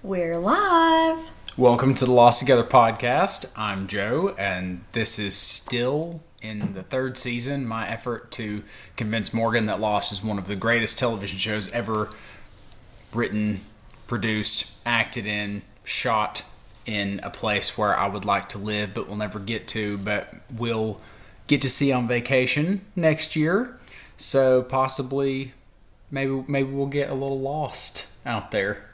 We're live. Welcome to the Lost Together podcast. I'm Joe, and this is still in the third season. My effort to convince Morgan that Lost is one of the greatest television shows ever written, produced, acted in, shot in a place where I would like to live but will never get to, but will get to see on vacation next year. So possibly, maybe we'll get a little lost out there.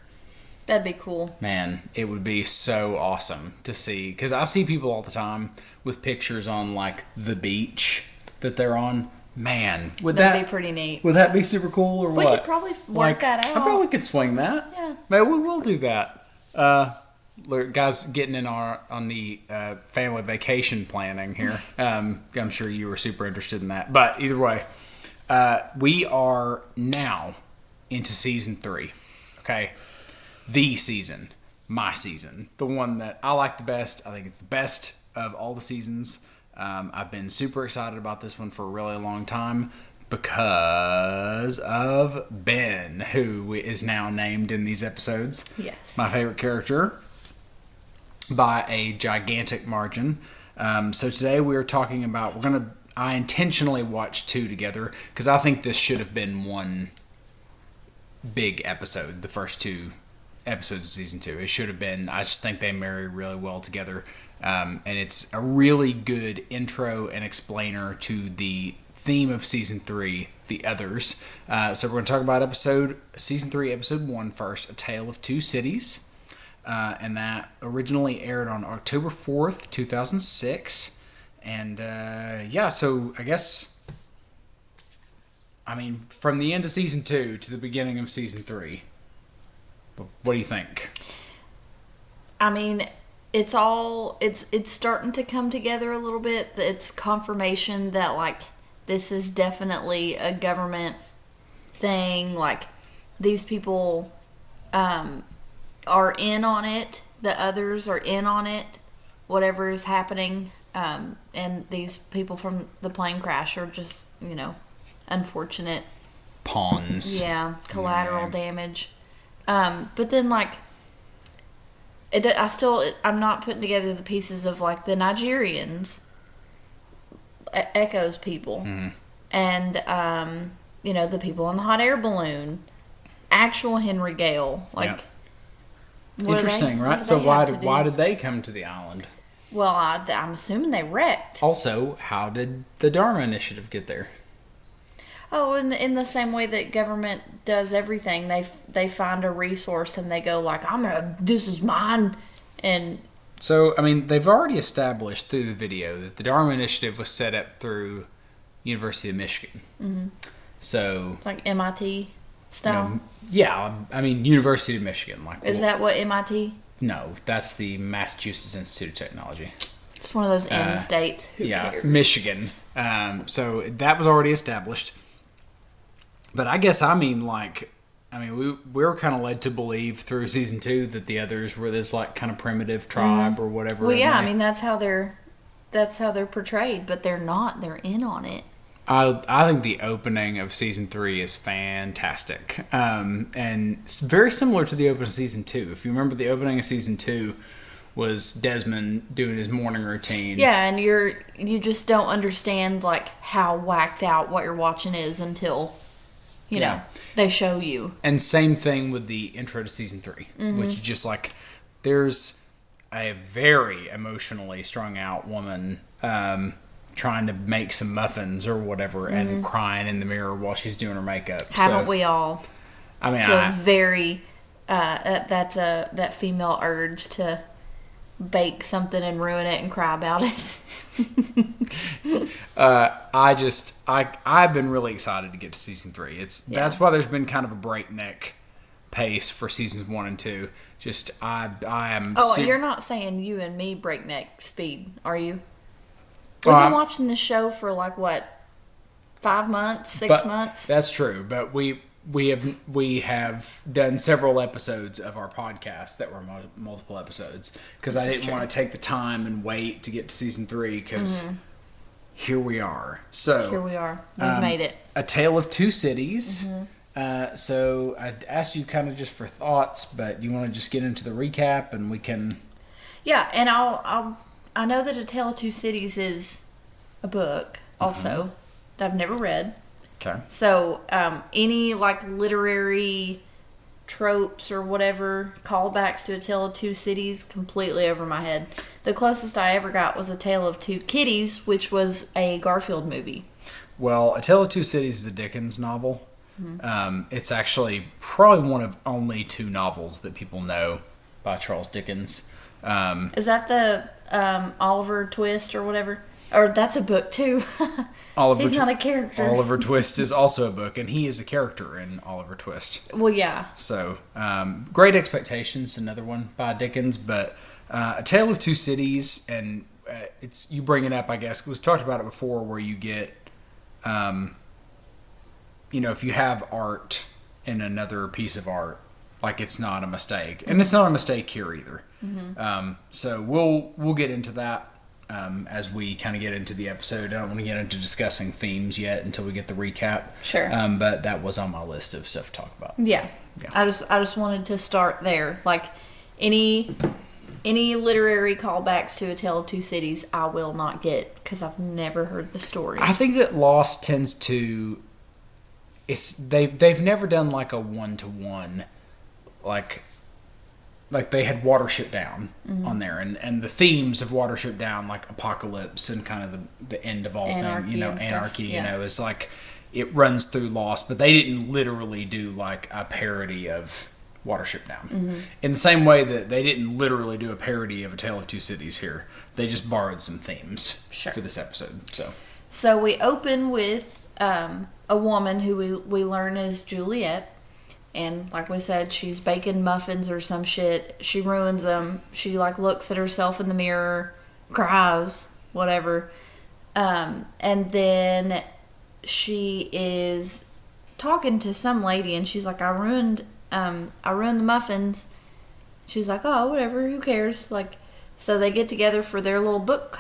That'd be cool. Man, it would be so awesome to see. Because I see people all the time with pictures on, like, the beach that they're on. Man, That'd be pretty neat. Would that be super cool or what? We could probably work that out. I probably could swing that. Yeah. Maybe we will do that. Guys, getting in on the family vacation planning here. I'm sure you were super interested in that. But either way, we are now into season 3. Okay? The season, my season, the one that I like the best. I think it's the best of all the seasons. I've been super excited about this one for a really long time because of Ben, who is now named in these episodes. Yes. My favorite character by a gigantic margin. So today we are talking about, I intentionally watched 2 together because I think this should have been one big episode, the first 2 episodes of season 2. It should have been. I just think they marry really well together, and it's a really good intro and explainer to the theme of season 3, the others. So we're going to talk about season 3, episode 1 first, A Tale of Two Cities, and that originally aired on October 4th, 2006, and so I guess, from the end of season 2 to the beginning of season 3. What do you think? It's starting to come together a little bit. It's confirmation that, like, this is definitely a government thing. Like, these people are in on it. The others are in on it. Whatever is happening. And these people from the plane crash are just, unfortunate pawns. Yeah, collateral damage. But then, like, I'm not putting together the pieces of, like, the Nigerians, Echo's people, and, the people on the hot air balloon, actual Henry Gale, like, interesting, right? So why did they come to the island? Well, I'm assuming they wrecked. Also, how did the Dharma Initiative get there? Oh, in the same way that government does everything, they find a resource and they go like, this is mine, and so they've already established through the video that the Dharma Initiative was set up through University of Michigan. Mm-hmm. So like MIT style. University of Michigan. Is that what MIT? No, that's the Massachusetts Institute of Technology. It's one of those M states. Who cares? Michigan. So that was already established. But I guess we were kind of led to believe through season 2 that the others were this, like, kind of primitive tribe or whatever. Well, yeah, that's how they're portrayed, but they're not. They're in on it. I think the opening of season 3 is fantastic, and it's very similar to the opening of season 2. If you remember, the opening of season 2 was Desmond doing his morning routine. Yeah, and you just don't understand, like, how whacked out what you're watching is until they show you. And same thing with the intro to season 3, which is just like, there's a very emotionally strung out woman trying to make some muffins or whatever and crying in the mirror while she's doing her makeup. Haven't we all? That's that female urge to bake something and ruin it and cry about it. I've been really excited to get to season 3. That's why there's been kind of a breakneck pace for seasons 1 and 2. I am. Oh, you're not saying you and me breakneck speed, are you? We've been watching this show for, like, what, 5 months, 6 months? That's true, but we have done several episodes of our podcast that were multiple episodes because I didn't want to take the time and wait to get to season 3 because here we are. So here we are. We've made it. A Tale of Two Cities So I asked you kind of just for thoughts, but you want to just get into the recap and we can. Yeah, and I know that A Tale of Two Cities is a book also that I've never read. Okay. So any like literary tropes or whatever callbacks to A Tale of Two Cities completely over my head. The closest I ever got was A Tale of Two Kitties, which was a Garfield movie. Well, A Tale of Two Cities is a Dickens novel. It's actually probably one of only two novels that people know by Charles Dickens. Is that the Oliver Twist or whatever? Or that's a book too. He's not a character. Oliver Twist is also a book, and he is a character in Oliver Twist. Well, yeah. So, Great Expectations, another one by Dickens, but A Tale of Two Cities, and it's you bring it up, I guess. We've talked about it before, where you get, if you have art in another piece of art, like it's not a mistake, and it's not a mistake here either. So we'll get into that as we kind of get into the episode. I don't want to get into discussing themes yet until we get the recap. Sure. But that was on my list of stuff to talk about. Yeah. I just wanted to start there. Like any literary callbacks to A Tale of Two Cities, I will not get because I've never heard the story. I think that Lost tends to. They've never done like a 1-to-1, like they had Watership Down on there, and the themes of Watership Down, like apocalypse and kind of the end of all things, anarchy, is like it runs through Lost, but they didn't literally do like a parody of Watership Down. In the same way that they didn't literally do a parody of A Tale of Two Cities here, they just borrowed some themes for this episode. So we open with a woman who we learn is Juliet. And like we said, she's baking muffins or some shit. She ruins them. She like looks at herself in the mirror, cries, whatever. And then she is talking to some lady, and she's like, "I ruined the muffins." She's like, "Oh, whatever. Who cares?" Like, so they get together for their little book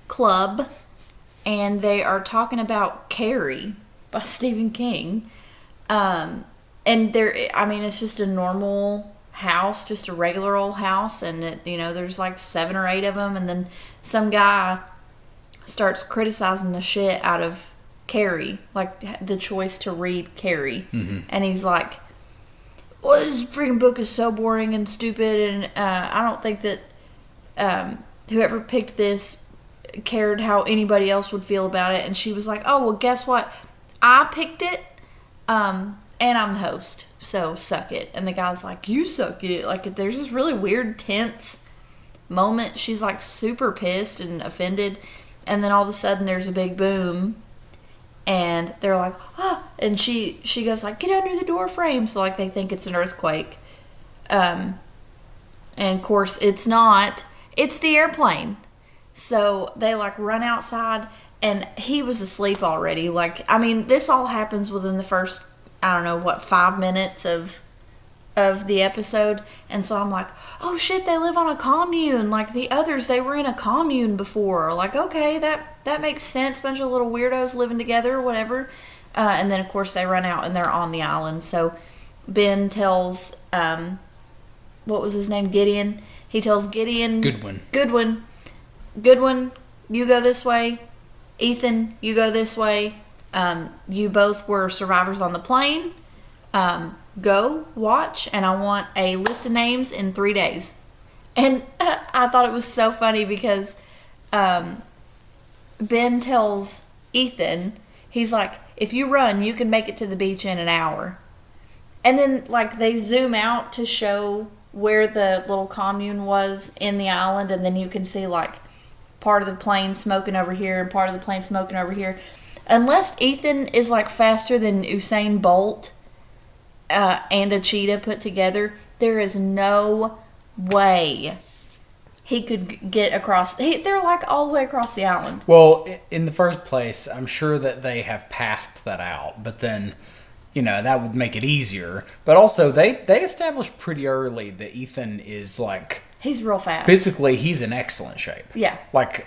club, and they are talking about Carrie by Stephen King. And it's just a normal house, just a regular old house, and there's like 7 or 8 of them, and then some guy starts criticizing the shit out of Carrie, like the choice to read Carrie, and he's like, "Well, this freaking book is so boring and stupid, and I don't think that whoever picked this cared how anybody else would feel about it." And she was like, "Oh, well, guess what? I picked it, and I'm the host, so suck it." And the guy's like, "You suck it." Like, there's this really weird, tense moment. She's like super pissed and offended, and then all of a sudden there's a big boom, and they're like, "Ah!" And she goes like, "Get under the door frame." So like they think it's an earthquake, and of course it's not. It's the airplane. So they like run outside, and he was asleep already. Like, this all happens within the first, 5 minutes of the episode. And so I'm like, oh shit, they live on a commune. Like the others, they were in a commune before. Like, okay, that makes sense. Bunch of little weirdos living together or whatever. And then of course they run out and they're on the island. So Ben tells, what was his name? Gideon. He tells Gideon. Goodwin, you go this way. Ethan, you go this way. You both were survivors on the plane. Go watch, and I want a list of names in 3 days. And I thought it was so funny because Ben tells Ethan, he's like, "If you run, you can make it to the beach in an hour." And then like they zoom out to show where the little commune was in the island, and then you can see like part of the plane smoking over here and part of the plane smoking over here. Unless Ethan is like faster than Usain Bolt and a cheetah put together, there is no way he could get across. They're like all the way across the island. Well, in the first place, I'm sure that they have pathed that out, but then, that would make it easier. But also, they established pretty early that Ethan is like... He's real fast. Physically, he's in excellent shape. Yeah. Like,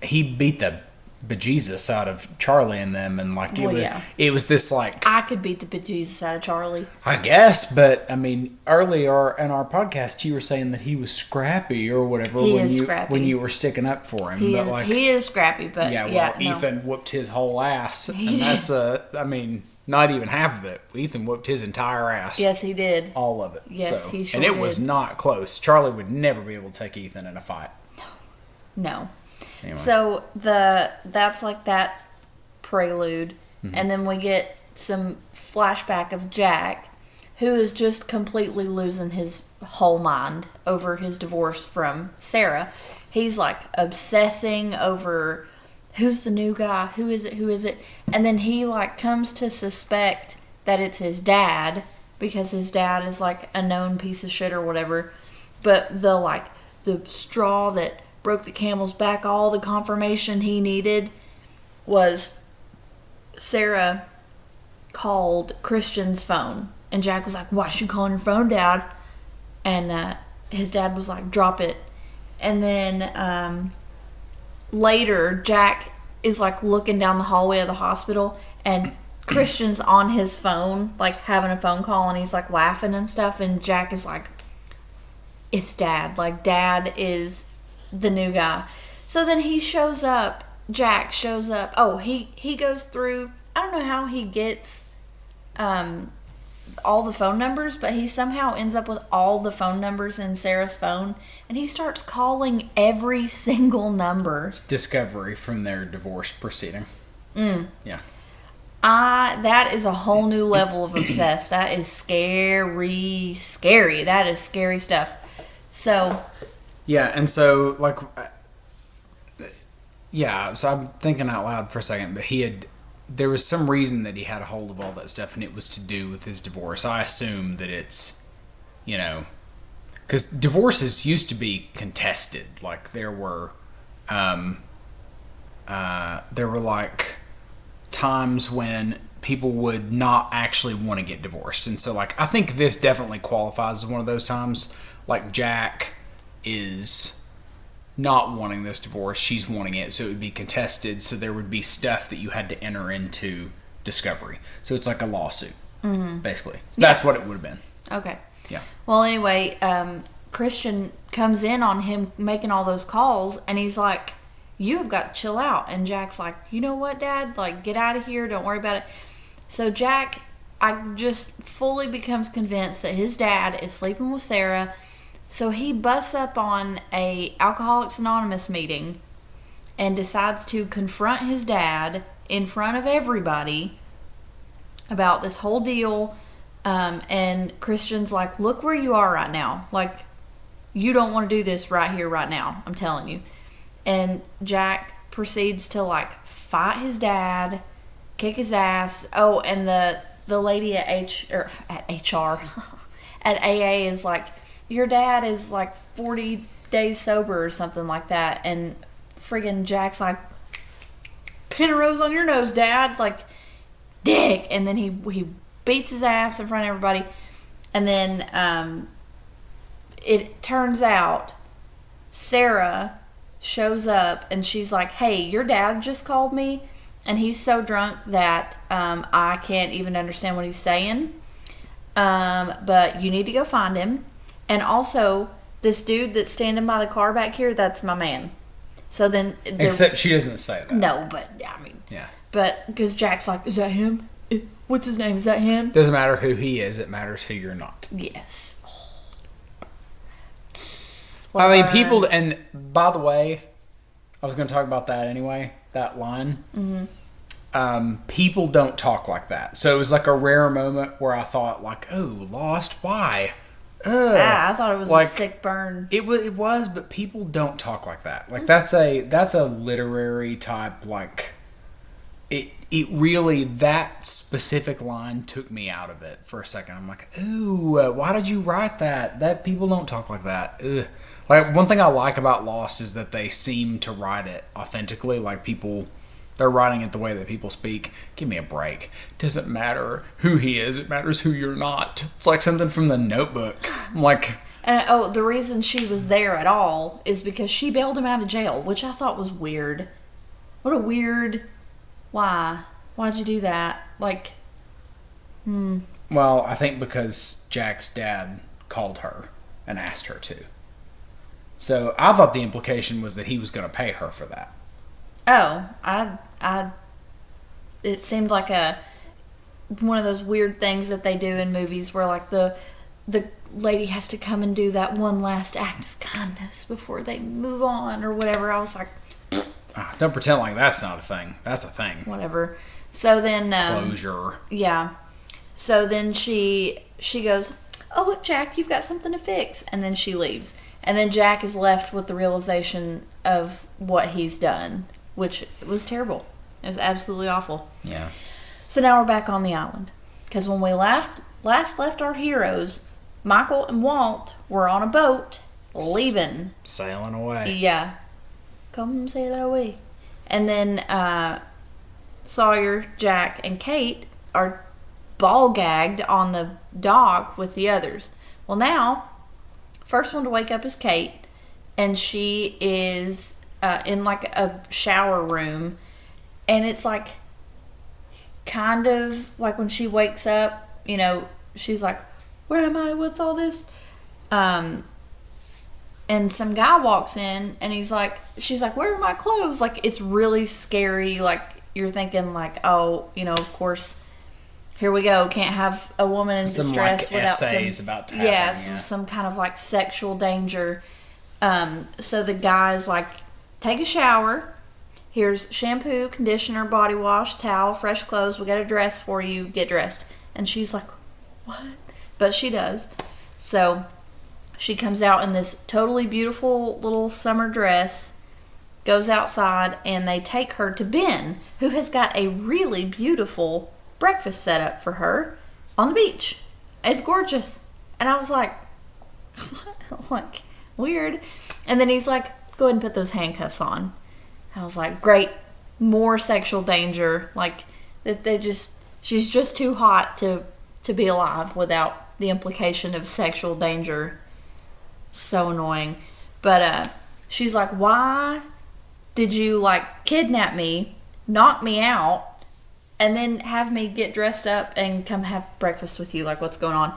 he beat the bejesus out of Charlie and them, and like it was this like I could beat the bejesus out of Charlie. I guess, but I mean, earlier in our podcast, you were saying that he was scrappy or whatever Scrappy. when you were sticking up for him. He is scrappy, but Ethan whooped his whole ass, and that's not even half of it. Ethan whooped his entire ass. Yes, he did. All of it. Yes, he sure did. And it did. was not close. Charlie would never be able to take Ethan in a fight. No. Anyway. So that's like that prelude, and then we get some flashback of Jack, who is just completely losing his whole mind over his divorce from Sarah. He's like obsessing over who's the new guy, who is it, and then he like comes to suspect that it's his dad because his dad is like a known piece of shit or whatever. But the straw that broke the camel's back, all the confirmation he needed was Sarah called Christian's phone, and Jack was like, "Why is she calling your phone, Dad?" And his dad was like, "Drop it." And then later, Jack is like looking down the hallway of the hospital, and Christian's on his phone, like having a phone call, and he's like laughing and stuff, and Jack is like, "It's Dad. Like, Dad is the new guy." So then he shows up. Jack shows up. Oh, he goes through. I don't know how he gets all the phone numbers, but he somehow ends up with all the phone numbers in Sarah's phone, and he starts calling every single number. It's discovery from their divorce proceeding. Yeah. That is a whole new level of obsessed. That is scary. That is scary stuff. So. Yeah, and so, like, so I'm thinking out loud for a second, but there was some reason that he had a hold of all that stuff, and it was to do with his divorce. I assume that it's, because divorces used to be contested. Like, there were like, times when people would not actually want to get divorced. And so, like, I think this definitely qualifies as one of those times. Like, Jack is not wanting this divorce, she's wanting it, so it would be contested, so there would be stuff that you had to enter into discovery. So it's like a lawsuit, basically. So that's what it would have been. Okay. Yeah. Well, anyway, Christian comes in on him making all those calls, and he's like, "You have got to chill out." And Jack's like, "You know what, Dad? Like, get out of here. Don't worry about it." So Jack, just fully becomes convinced that his dad is sleeping with Sarah. So he busts up on a Alcoholics Anonymous meeting and decides to confront his dad in front of everybody about this whole deal. And Christian's like, "Look where you are right now. Like, you don't want to do this right here, right now. I'm telling you." And Jack proceeds to like fight his dad, kick his ass. Oh, and the lady at HR at AA is like, "Your dad is like 40 days sober," or something like that. And friggin' Jack's like, "Pin a rose on your nose, Dad." Like, dick. And then he beats his ass in front of everybody. And then it turns out Sarah shows up, and she's like, "Hey, your dad just called me, and he's so drunk that I can't even understand what he's saying. But you need to go find him. And also, this dude that's standing by the car back here, that's my man." So then... Except she doesn't say that. No, but, I mean... Yeah. But, because Jack's like, "Is that him? What's his name? Is that him?" Doesn't matter who he is. It matters who you're not. Yes. I mean, people... And, by the way, I was going to talk about that anyway. That line. People don't talk like that. So it was like a rare moment where I thought, like, "Oh, Lost? Why?" I thought it was like, a sick burn. It was, but people don't talk like that. Like, that's a literary type, like, it really, that specific line took me out of it for a second. I'm like, ooh, why did you write that? That people don't talk like that. Ugh. Like, one thing I like about Lost is that they seem to write it authentically. Like, they're writing it the way that people speak. Give me a break. It doesn't matter who he is. It matters who you're not. It's like something from The Notebook. I'm like... And, the reason she was there at all is because she bailed him out of jail, which I thought was weird. What a weird. Why? Why'd you do that? Like. Well, I think because Jack's dad called her and asked her to. So I thought the implication was that he was going to pay her for that. Oh, it seemed like one of those weird things that they do in movies where like the lady has to come and do that one last act of kindness before they move on or whatever. I was like, don't pretend like that's not a thing. That's a thing. Whatever. So then closure. Yeah. So then she goes, "Oh look, Jack, you've got something to fix," and then she leaves. And then Jack is left with the realization of what he's done, which was terrible. It was absolutely awful. Yeah. So now we're back on the island. Because when we last left our heroes, Michael and Walt were on a boat leaving. Sailing away. Yeah. Come sail away. And then Sawyer, Jack, and Kate are ball gagged on the dock with the others. Well, now, first one to wake up is Kate, and she is in like a shower room, and it's like kind of like when she wakes up, you know, she's like, "Where am I? What's all this?" And some guy walks in, and she's like, "Where are my clothes?" Like, it's really scary. Like, you're thinking like, oh, you know, of course, here we go. Can't have a woman in distress like without essays about to happen, some kind of like sexual danger. So the guy's like, "Take a shower. Here's shampoo, conditioner, body wash, towel, fresh clothes. We got a dress for you. Get dressed." And she's like, "What?" But she does. So she comes out in this totally beautiful little summer dress, goes outside, and they take her to Ben, who has got a really beautiful breakfast set up for her on the beach. It's gorgeous. And I was like, like, weird. And then he's like, "Go ahead and put those handcuffs on." I was like, great. More sexual danger. Like, she's just too hot to be alive without the implication of sexual danger. So annoying. But she's like, "Why did you like kidnap me, knock me out, and then have me get dressed up and come have breakfast with you? Like, what's going on?"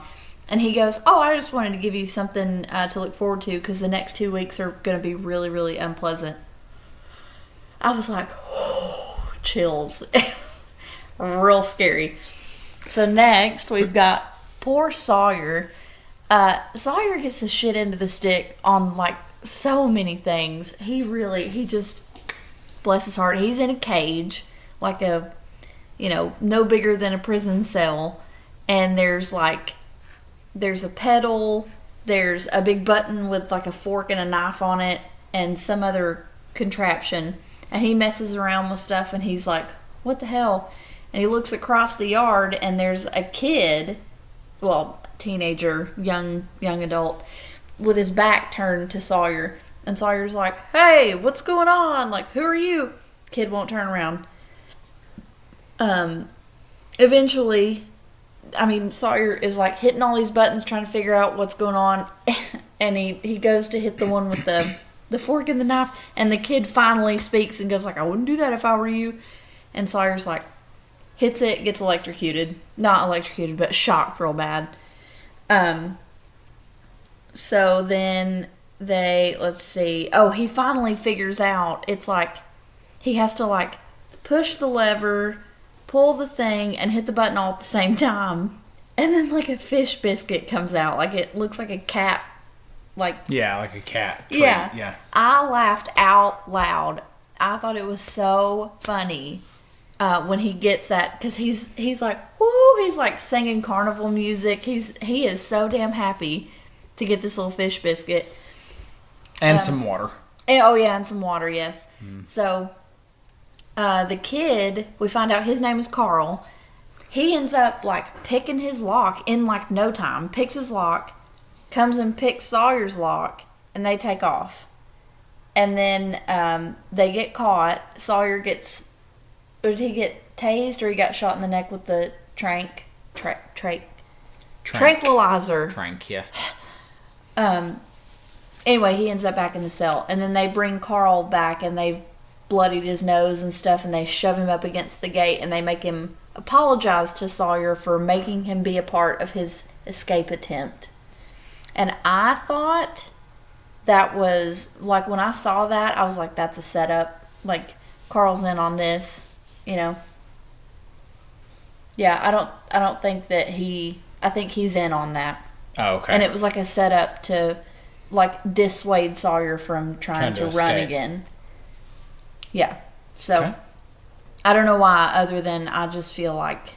And he goes, "Oh, I just wanted to give you something to look forward to because the next 2 weeks are going to be really, really unpleasant." I was like, oh, chills. Real scary. So next, we've got poor Sawyer. Sawyer gets the shit into the stick on like so many things. He just, bless his heart, he's in a cage, like no bigger than a prison cell. And there's a pedal, there's a big button with like a fork and a knife on it, and some other contraption. And he messes around with stuff, and he's like, "What the hell?" And he looks across the yard, and there's a kid, well, teenager, young adult, with his back turned to Sawyer. And Sawyer's like, "Hey, what's going on? Like, who are you?" Kid won't turn around. Eventually, Sawyer is like hitting all these buttons trying to figure out what's going on. And he goes to hit the one with the fork and the knife. And the kid finally speaks and goes like, "I wouldn't do that if I were you." And Sawyer's like, hits it, gets electrocuted. Not electrocuted, but shocked real bad. So then let's see. Oh, he finally figures out it's like he has to like push the lever, pull the thing, and hit the button all at the same time. And then like a fish biscuit comes out. Like it looks like a cat. Like a cat treat. Yeah. I laughed out loud. I thought it was so funny when he gets that, because he's like, woo, he's like singing carnival music. He is so damn happy to get this little fish biscuit. And some water. And some water, yes. So the kid, we find out his name is Carl. He ends up like picking his lock in like no time. Picks his lock, comes and picks Sawyer's lock, and they take off. And then they get caught. Sawyer gets... Or did he get tased, or he got shot in the neck with the tranquilizer? Trank, yeah. Anyway, he ends up back in the cell. And then they bring Carl back, and they've bloodied his nose and stuff, and they shove him up against the gate, and they make him apologize to Sawyer for making him be a part of his escape attempt. And I thought that was, like, when I saw that, I was like, that's a setup. Like, Carl's in on this, you know. Yeah, I don't think that I think he's in on that. Oh, okay. And it was like a setup to, like, dissuade Sawyer from trying to run again. Yeah. So, okay. I don't know why, other than I just feel like...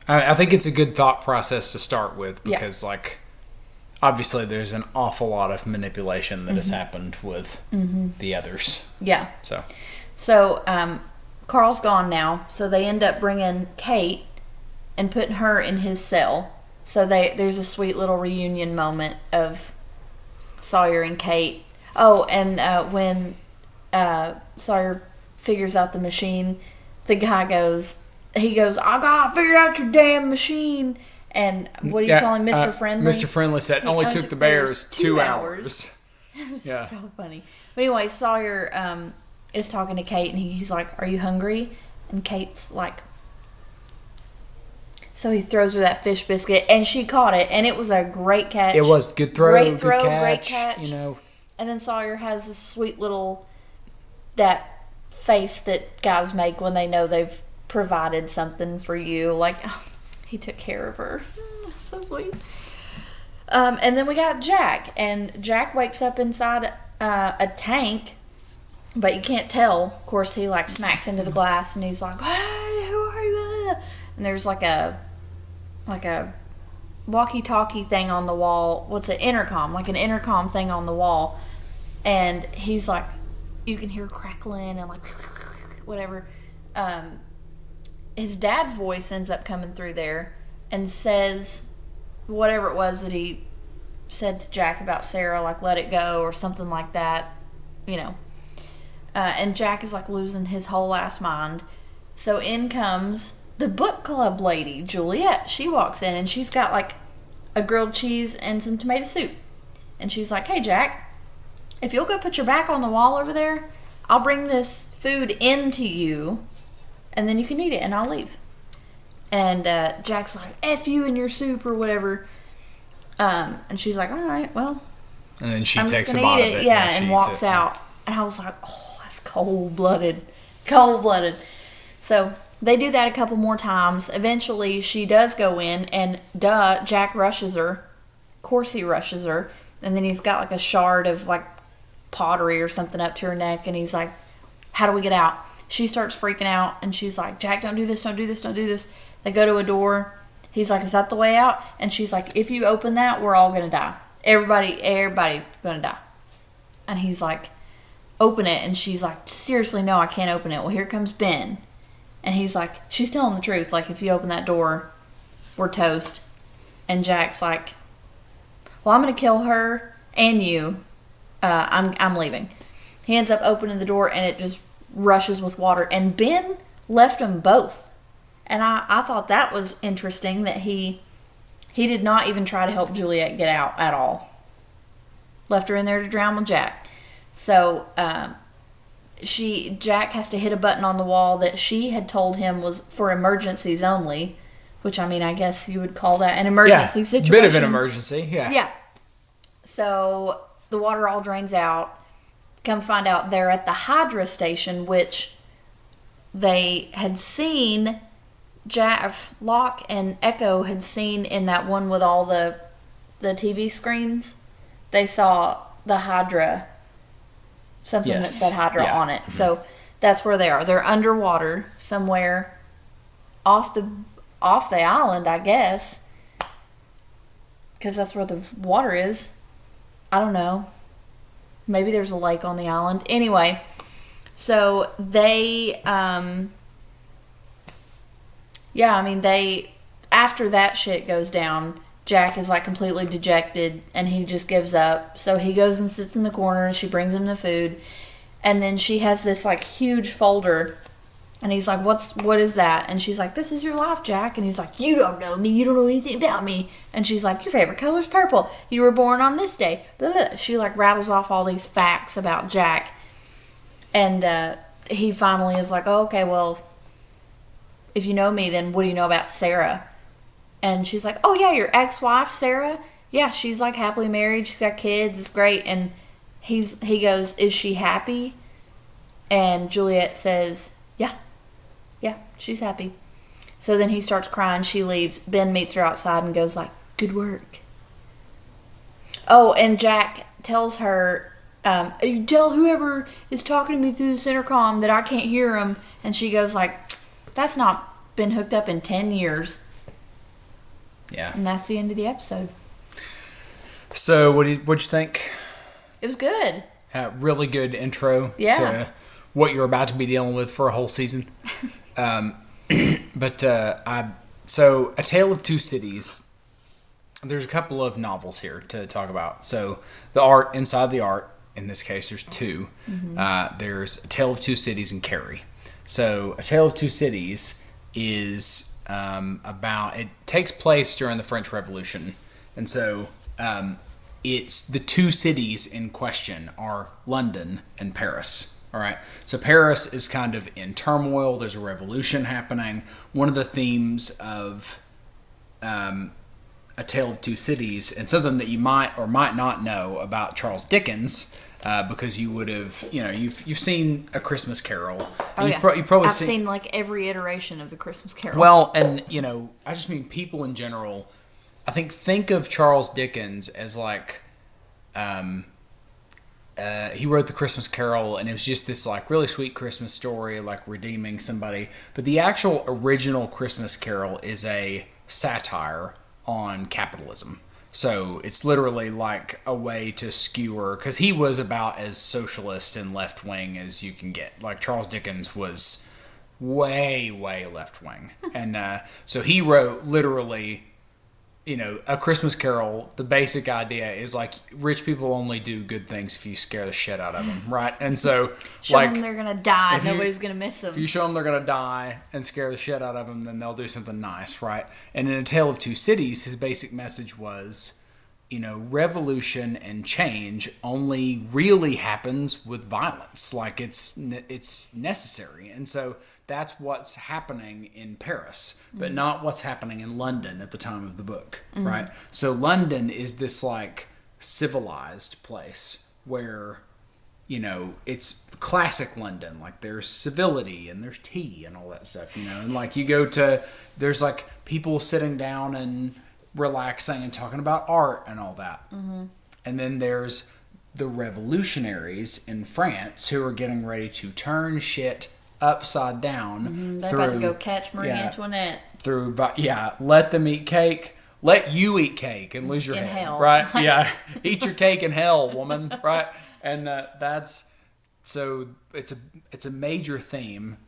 I think it's a good thought process to start with because, like, obviously there's an awful lot of manipulation that has happened with the others. Yeah. So, Carl's gone now, so they end up bringing Kate and putting her in his cell. So there's a sweet little reunion moment of Sawyer and Kate. Oh, and when Sawyer figures out the machine, the guy goes, I got figured out your damn machine. And what do you call him, Mr. Friendly? Mr. Friendly said, only took the bears 2 hours. Yeah. So funny. But anyway, Sawyer is talking to Kate, and he's like, are you hungry? And Kate's like... So he throws her that fish biscuit, and she caught it, and it was a great catch. It was good throw, great catch. You know. And then Sawyer has this sweet little, that face that guys make when they know they've provided something for you. Like, oh, he took care of her. That's so sweet. And then we got Jack, and Jack wakes up inside a tank, but you can't tell. Of course, he like smacks into the glass, and he's like, hey, who are you? And there's like a walkie-talkie thing on the wall. What's it? Intercom. Like an intercom thing on the wall. And he's like, you can hear crackling and like whatever. His dad's voice ends up coming through there and says whatever it was that he said to Jack about Sarah, like let it go or something like that, you know. And Jack is like losing his whole ass mind. So in comes the book club lady, Juliet. She walks in and she's got like a grilled cheese and some tomato soup. And she's like, hey Jack, if you'll go put your back on the wall over there, I'll bring this food into you and then you can eat it and I'll leave. And Jack's like, F you and your soup or whatever. And she's like, all right, well. And then she I'm takes just a gonna bite eat of it. Yeah, and walks out. And I was like, oh, that's cold-blooded. Cold-blooded. So they do that a couple more times. Eventually, she does go in, and Jack rushes her. Of course he rushes her. And then he's got like a shard of like pottery or something up to her neck, and he's like, how do we get out? She starts freaking out, and she's like, Jack, don't do this, don't do this, don't do this. They go to a door. He's like, is that the way out? And she's like, if you open that, we're all going to die. Everybody going to die. And he's like, open it. And she's like, seriously, no, I can't open it. Well, here comes Ben. And he's like, she's telling the truth. Like, if you open that door, we're toast. And Jack's like, well, I'm going to kill her and you. I'm leaving. He ends up opening the door, and it just rushes with water. And Ben left them both. And I thought that was interesting that he did not even try to help Juliet get out at all. Left her in there to drown with Jack. So Jack has to hit a button on the wall that she had told him was for emergencies only, which, I mean, I guess you would call that an emergency situation. Bit of an emergency, yeah. Yeah. So the water all drains out. Come find out they're at the Hydra station, which they had seen. Jeff, Locke, and Echo had seen in that one with all the TV screens. They saw the Hydra, something that said Hydra on it. Mm-hmm. So that's where they are. They're underwater somewhere off the island, I guess, because that's where the water is. I don't know. Maybe there's a lake on the island. Anyway, so they after that shit goes down, Jack is like completely dejected and he just gives up. So he goes and sits in the corner and she brings him the food. And then she has this like huge folder and he's like, what is that? And she's like, this is your life, Jack. And he's like, you don't know me. You don't know anything about me. And she's like, your favorite color's purple. You were born on this day. Blah, blah. She like rattles off all these facts about Jack. And he finally is like, oh, okay, well, if you know me, then what do you know about Sarah? And she's like, oh, yeah, your ex-wife, Sarah? Yeah, she's, like, happily married. She's got kids. It's great. And he goes, is she happy? And Juliet says, yeah, she's happy. So then he starts crying. She leaves. Ben meets her outside and goes, like, good work. Oh, and Jack tells her, you tell whoever is talking to me through this intercom that I can't hear him. And she goes, like, that's not been hooked up in 10 years. Yeah. And that's the end of the episode. So, what'd you think? It was good. Really good intro to what you're about to be dealing with for a whole season. So, A Tale of Two Cities. There's a couple of novels here to talk about. So, the art, inside the art, in this case, there's two. Mm-hmm. There's A Tale of Two Cities and Carrie. So, A Tale of Two Cities is it takes place during the French Revolution. And so, it's the two cities in question are London and Paris. All right. So, Paris is kind of in turmoil. There's a revolution happening. One of the themes of A Tale of Two Cities, and something that you might or might not know about Charles Dickens, because you would have, you've seen A Christmas Carol. Oh, yeah. You've probably I've seen like every iteration of The Christmas Carol. Well, and, I just mean people in general. I think of Charles Dickens as like, he wrote The Christmas Carol, and it was just this like really sweet Christmas story, like redeeming somebody. But the actual original Christmas Carol is a satire on capitalism. So it's literally like a way to skewer, because he was about as socialist and left wing as you can get. Like Charles Dickens was way left wing, and so he wrote literally, A Christmas Carol. The basic idea is like rich people only do good things if you scare the shit out of them, right? And so show them they're gonna die, nobody's gonna miss them. If you show them they're gonna die and scare the shit out of them, then they'll do something nice, right? And in A Tale of Two Cities, his basic message was, revolution and change only really happens with violence. Like it's necessary, and so that's what's happening in Paris, but not what's happening in London at the time of the book, right? So London is this like civilized place where, it's classic London. Like there's civility and there's tea and all that stuff, and like there's like people sitting down and relaxing and talking about art and all that. Mm-hmm. And then there's the revolutionaries in France who are getting ready to turn shit upside down. They're about to go catch Marie Antoinette. Let them eat cake. Let you eat cake and lose your head. Hell. Right? Yeah. Eat your cake in hell, woman. Right? And that's so it's a major theme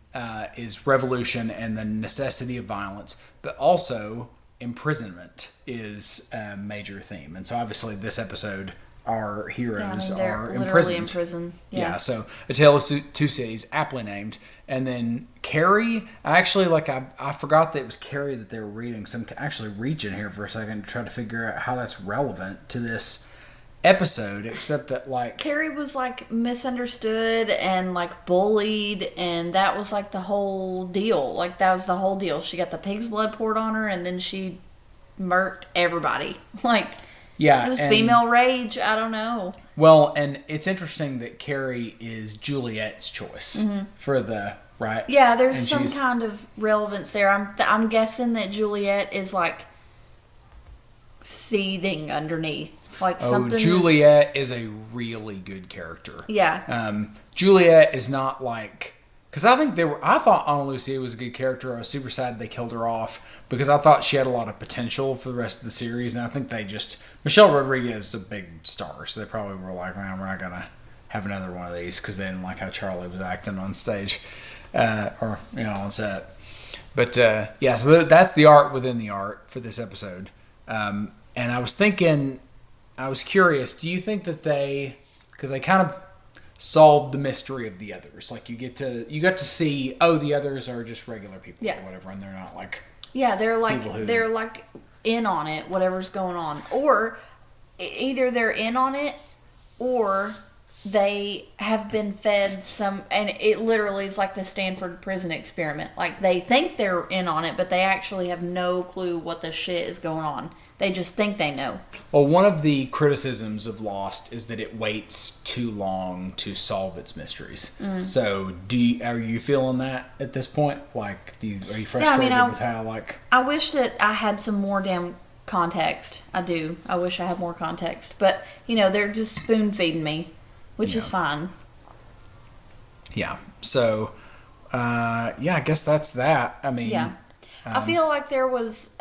is revolution and the necessity of violence, but also imprisonment is a major theme. And so obviously this episode, our heroes are literally in prison. Yeah, so A Tale of Two Cities, aptly named. And then Carrie, I forgot that it was Carrie that they were reading. So I'm actually reaching here for a second to try to figure out how that's relevant to this episode, except that like Carrie was like misunderstood and like bullied, and that was like the whole deal. Like that was the whole deal. She got the pig's blood poured on her, and then she murked everybody. Like, yeah, this female rage. I don't know. Well, and it's interesting that Carrie is Juliet's choice for the right. Yeah, there's some kind of relevance there. I'm guessing that Juliet is like seething underneath. Like something. Juliet is a really good character. Yeah. Juliet is not like, because I thought Ana Lucia was a good character. I was super sad they killed her off because I thought she had a lot of potential for the rest of the series, and I think Michelle Rodriguez is a big star, so they probably were like, man, we're not gonna have another one of these because they didn't like how Charlie was acting on stage, or on set. But so that's the art within the art for this episode. And I was curious, do you think that because they kind of solved the mystery of the others, like you got to see, the others are just regular people or whatever, and they're not like they're like in on it, whatever's going on, or either they're in on it or they have been fed some, and it literally is like the Stanford prison experiment. Like, they think they're in on it, but they actually have no clue what the shit is going on. They just think they know. Well, one of the criticisms of Lost is that it waits too long to solve its mysteries. So, are you feeling that at this point? Like, are you frustrated with how, like... I wish that I had some more damn context. I do. I wish I had more context. But, they're just spoon-feeding me, which is fine. Yeah. So, I guess that's that. I mean... Yeah. I feel like there was...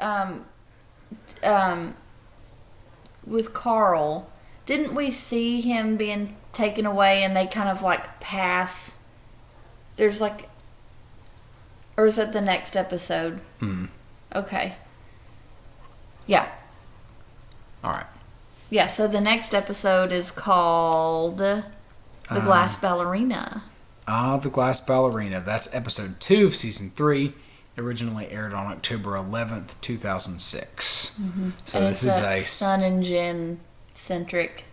with Carl, didn't we see him being taken away and they kind of like pass? There's like, or is that the next episode? Okay. Yeah. All right. Yeah, so the next episode is called The Glass Ballerina. The Glass Ballerina. That's episode 2 of season 3. Originally aired on October 11th, 2006. So and this is a Sun and Jin centric.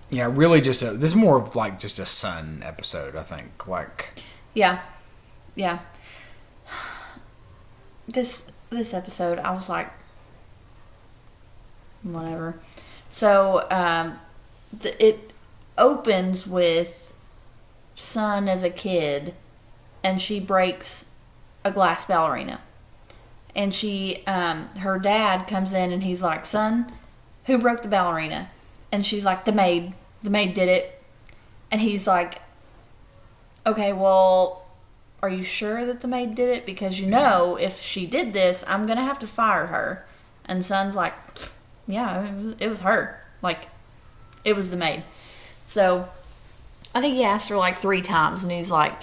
Yeah, really this is more of like just a Sun episode, I think. Like, yeah. This episode, I was like, whatever. So it opens with Sun as a kid, and she breaks a glass ballerina, and she her dad comes in and he's like, "Son, who broke the ballerina?" And she's like, the maid did it. And he's like, "Okay, well, are you sure that the maid did it? Because if she did this, I'm gonna have to fire her." And Son's like, "Yeah, it was her. Like, it was the maid." So I think he asked her like 3 times, and he's like,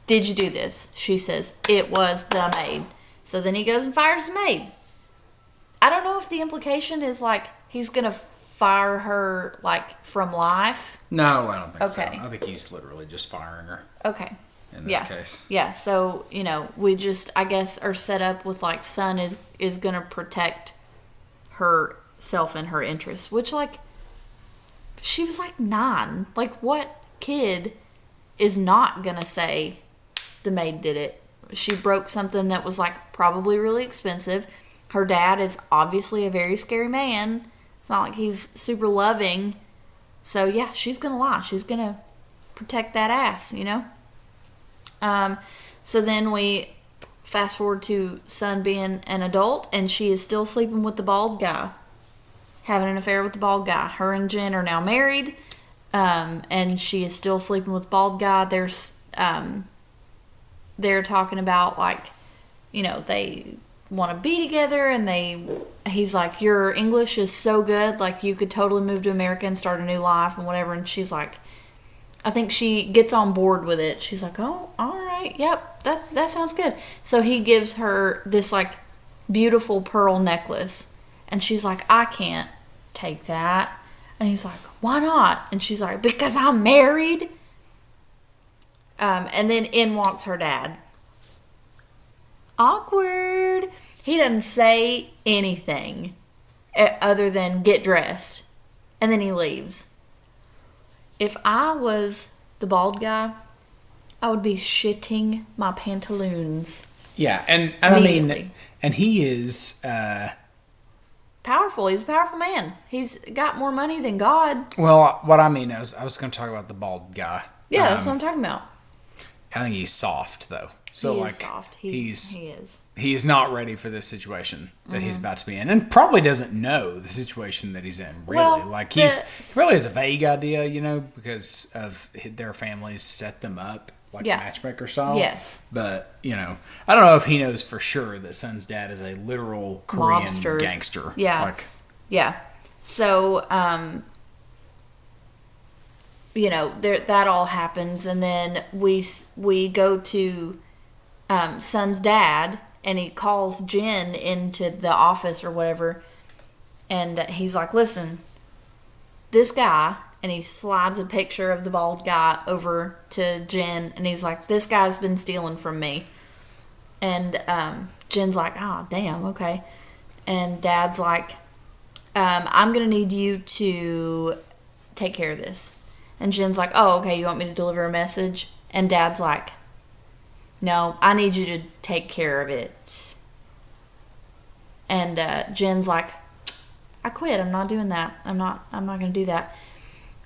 "Did you do this?" She says, "It was the maid." So then he goes and fires the maid. I don't know if the implication is like he's going to fire her like from life. No, I don't think so. Okay. I think he's literally just firing her. Okay. In this case. Yeah, so, we just, I guess, are set up with like Sun is going to protect herself and her interests, which like, she was like 9. Like, what kid is not going to say the maid did it? She broke something that was like probably really expensive. Her dad is obviously a very scary man. It's not like he's super loving. So yeah, she's gonna lie. She's gonna protect that ass, So then we fast forward to Sun being an adult, and she is still sleeping with the bald guy, having an affair with the bald guy. Her and Jen are now married, and she is still sleeping with the bald guy. They're talking about like, they want to be together, and he's like, "Your English is so good, like you could totally move to America and start a new life and whatever." And she's like, I think she gets on board with it. She's like, "Oh, all right, yep, that sounds good." So he gives her this like beautiful pearl necklace, and she's like, "I can't take that." And he's like, "Why not?" And she's like, "Because I'm married." And then in walks her dad. Awkward. He doesn't say anything other than get dressed. And then he leaves. If I was the bald guy, I would be shitting my pantaloons. Yeah, and I mean, and he is powerful. He's a powerful man. He's got more money than God. Well, what I mean is, I was going to talk about the bald guy. Yeah, that's what I'm talking about. I think he's soft, though. So, he is soft. He is. He is not ready for this situation that he's about to be in, and probably doesn't know the situation that he's in, really. Well, like, he really has a vague idea, because of their families set them up, like matchmaker style. Yes. But, I don't know if he knows for sure that Sun's dad is a literal Korean gangster. Yeah. Yeah. So, that all happens, and then we go to Sun's dad, and he calls Jen into the office or whatever, and he's like, "Listen, this guy," and he slides a picture of the bald guy over to Jen, and he's like, "This guy's been stealing from me." And Jen's like, "Oh, damn, okay." And Dad's like, "I'm gonna need you to take care of this." And Jin's like, oh, okay, you want me to deliver a message? And Dad's like, no, I need you to take care of it. And Jin's like, I quit. I'm not doing that. I'm not going to do that.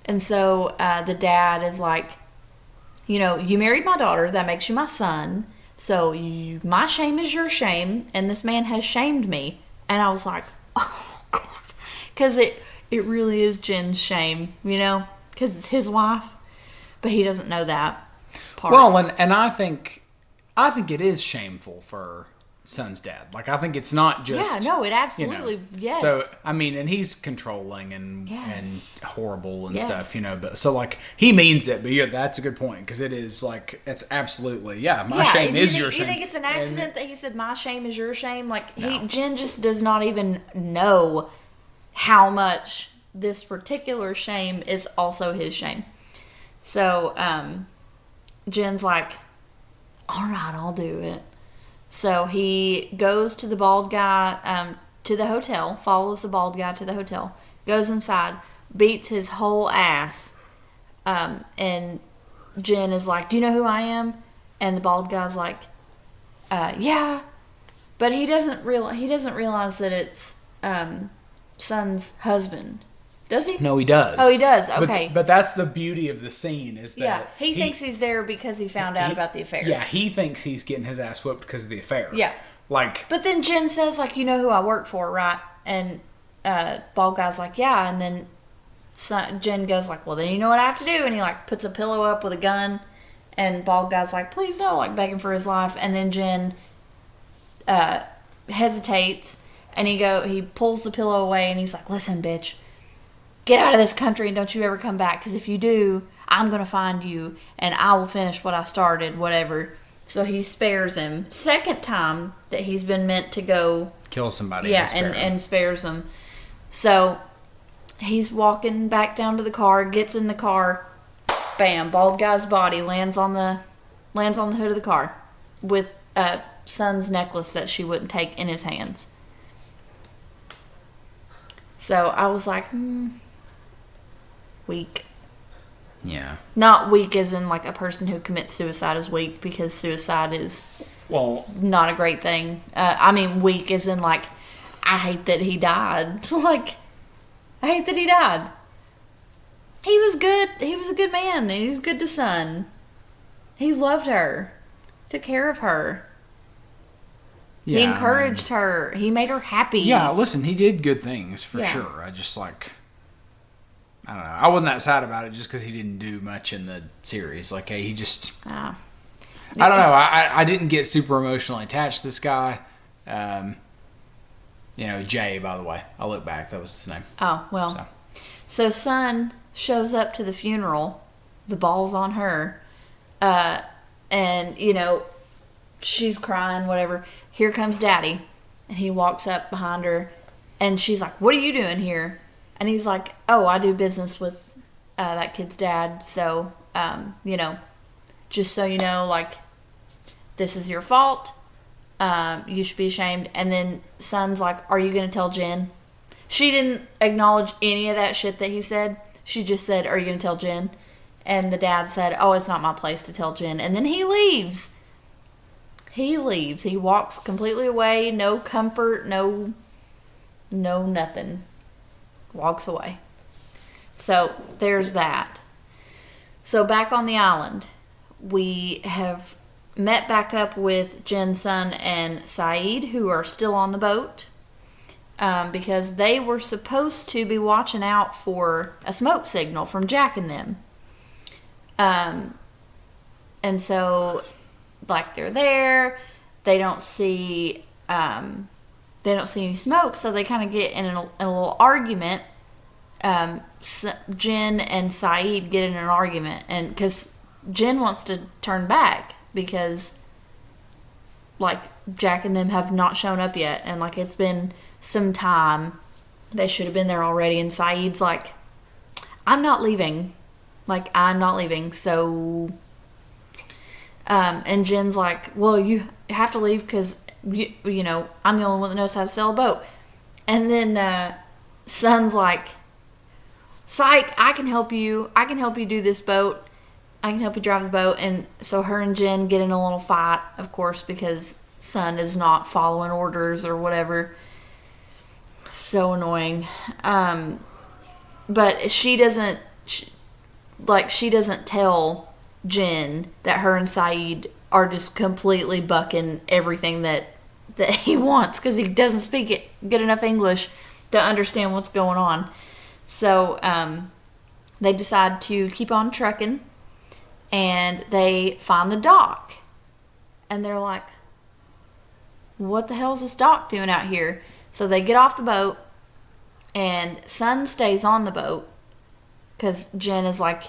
And so the dad is like, you married my daughter. That makes you my son. So my shame is your shame. And this man has shamed me. And I was like, oh, God. Because it really is Jin's shame, because it's his wife. But he doesn't know that part. Well, and I think it is shameful for Son's dad. Like, I think it's not just... Yeah, no, it absolutely, yes. So, I mean, and he's controlling and horrible and stuff, But so, like, he means it, but that's a good point, because it is, like, it's absolutely, my shame is your shame. You think it's an accident that he said, my shame is your shame? Like, Jin just does not even know how much this particular shame is also his shame. So, Jin's like, all right, I'll do it. So he goes to the bald guy, to the hotel, follows the bald guy to the hotel, goes inside, beats his whole ass, and Jin is like, do you know who I am? And the bald guy's like, yeah, but he doesn't realize that it's Son's husband. Does he? No, he does. Oh, he does. Okay. But that's the beauty of the scene is that... he thinks he's there because he found out about the affair. Yeah, he thinks he's getting his ass whooped because of the affair. Yeah. Like... But then Jin says, like, you know who I work for, right? And bald guy's like, yeah. And then Jin goes like, well, then you know what I have to do. And he, like, puts a pillow up with a gun. And bald guy's like, please no, like, begging for his life. And then Jin hesitates. And he pulls the pillow away. And he's like, listen, bitch. Get out of this country and don't you ever come back, because if you do, I'm going to find you and I will finish what I started, whatever. So he spares him. Second time that he's been meant to go kill somebody. Yeah, and spares him. So he's walking back down to the car, gets in the car, bam, bald guy's body lands on the hood of the car with Son's necklace that she wouldn't take in his hands. So I was like, weak. Yeah. Not weak as in like a person who commits suicide is weak, because suicide is not a great thing. I mean weak as in like, I hate that he died. Like, I hate that he died. He was good. He was a good man. He was good to Son. He loved her. Took care of her. Yeah, he encouraged her. He made her happy. Yeah, listen, he did good things for sure. I just like... I don't know. I wasn't that sad about it just because he didn't do much in the series. Like, hey, he just... I don't know. I didn't get super emotionally attached to this guy. Jay, by the way. I look back. That was his name. Oh, well. So Son shows up to the funeral. The ball's on her. And, she's crying, whatever. Here comes Daddy. And he walks up behind her. And she's like, what are you doing here? And he's like, oh, I do business with that kid's dad. So, just so you know, like, this is your fault. You should be ashamed. And then Son's like, are you going to tell Jen? She didn't acknowledge any of that shit that he said. She just said, are you going to tell Jen? And the dad said, oh, it's not my place to tell Jen. And then he leaves. He leaves. He walks completely away. No comfort. No nothing. Walks away. So there's that. So back on the island, we have met back up with Jin, Son, and Saeed, who are still on the boat, because they were supposed to be watching out for a smoke signal from Jack and them. And so, like, they're there, they don't see any smoke, so they kind of get in a little argument. Jin and Saeed get in an argument, and because Jin wants to turn back because, like, Jack and them have not shown up yet, and, like, it's been some time. They should have been there already, and Saeed's like, I'm not leaving. Like, I'm not leaving, so... and Jin's like, well, you have to leave because... I'm the only one that knows how to sail a boat. And then Son's like, psych, I can help you. I can help you do this boat. I can help you drive the boat. And so her and Jen get in a little fight, of course, because Sun is not following orders or whatever. So annoying. But she doesn't tell Jen that her and Saeed are just completely bucking everything that he wants, because he doesn't speak good enough English to understand what's going on. So they decide to keep on trucking, and they find the dock, and they're like, what the hell is this dock doing out here? So they get off the boat, and Sun stays on the boat because Jen is like,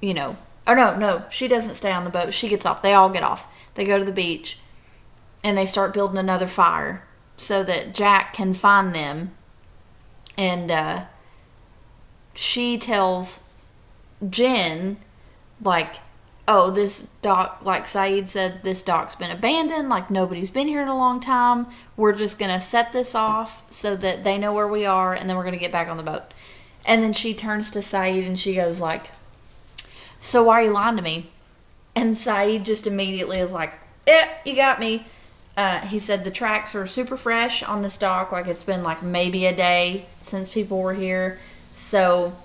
oh no, she doesn't stay on the boat. She gets off. They all get off. They go to the beach, and they start building another fire so that Jack can find them. And she tells Jen, like, oh, this dock, like Saeed said, this dock's been abandoned, like nobody's been here in a long time. We're just going to set this off so that they know where we are, and then we're going to get back on the boat. And then she turns to Saeed and she goes like, so why are you lying to me? And Saeed just immediately is like, you got me. He said the tracks are super fresh on this dock, like it's been like maybe a day since people were here. So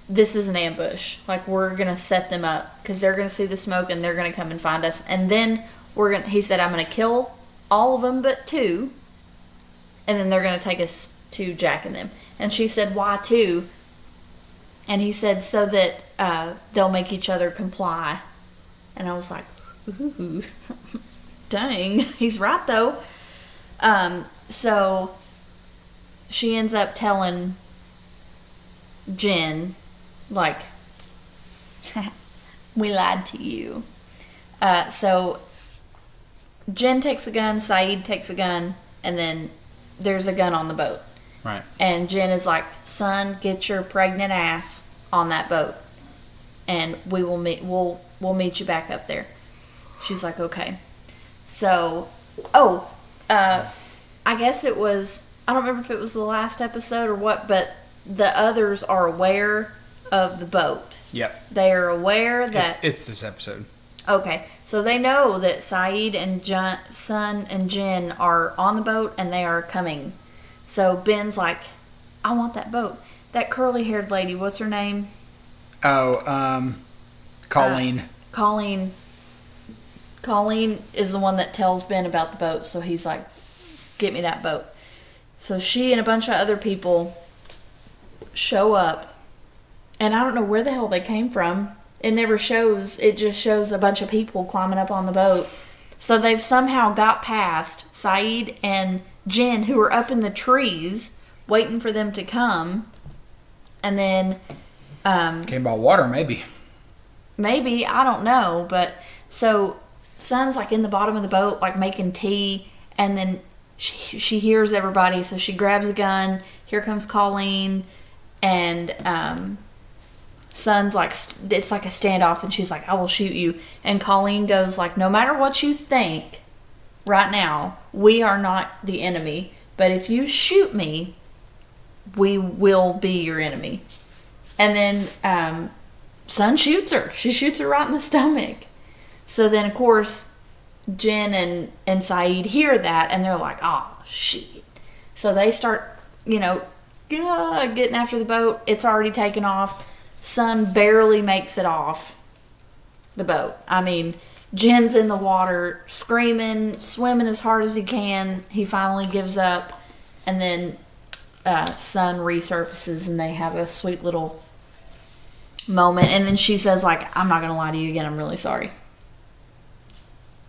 this is an ambush. Like, we're going to set them up because they're going to see the smoke and they're going to come and find us. And then he said, I'm going to kill all of them but 2. And then they're going to take us to Jack and them. And she said, why 2? And he said, so that they'll make each other comply. And I was like, ooh, dang, he's right though. So she ends up telling Jen, like, we lied to you. So Jen takes a gun, Saeed takes a gun, and then there's a gun on the boat. Right. And Jen is like, son, get your pregnant ass on that boat, and we will meet. We'll meet you back up there. She's like, okay. So, I guess it was, I don't remember if it was the last episode or what, but the others are aware of the boat. Yep. They are aware that... It's this episode. Okay. So they know that Saeed and Sun and Jen are on the boat and they are coming. So Ben's like, I want that boat. That curly-haired lady, what's her name? Oh, Colleen. Colleen is the one that tells Ben about the boat. So he's like, get me that boat. So she and a bunch of other people show up, and I don't know where the hell they came from. It never shows. It just shows a bunch of people climbing up on the boat. So they've somehow got past Saeed and Jen, who are up in the trees waiting for them to come. And then came by water, maybe, I don't know. But so Sun's like in the bottom of the boat, like making tea, and then she hears everybody, so she grabs a gun. Here comes Colleen, and Sun's like, it's like a standoff, and she's like, I will shoot you. And Colleen goes like, no matter what you think right now, we are not the enemy, but if you shoot me, we will be your enemy. And then Sun shoots her. She shoots her right in the stomach. So then, of course, Jen and Saeed hear that, and they're like, oh, shit. So they start, getting after the boat. It's already taken off. Sun barely makes it off the boat. I mean, Jen's in the water, screaming, swimming as hard as he can. He finally gives up, and then Sun resurfaces, and they have a sweet little moment. And then she says, like, I'm not going to lie to you again. I'm really sorry.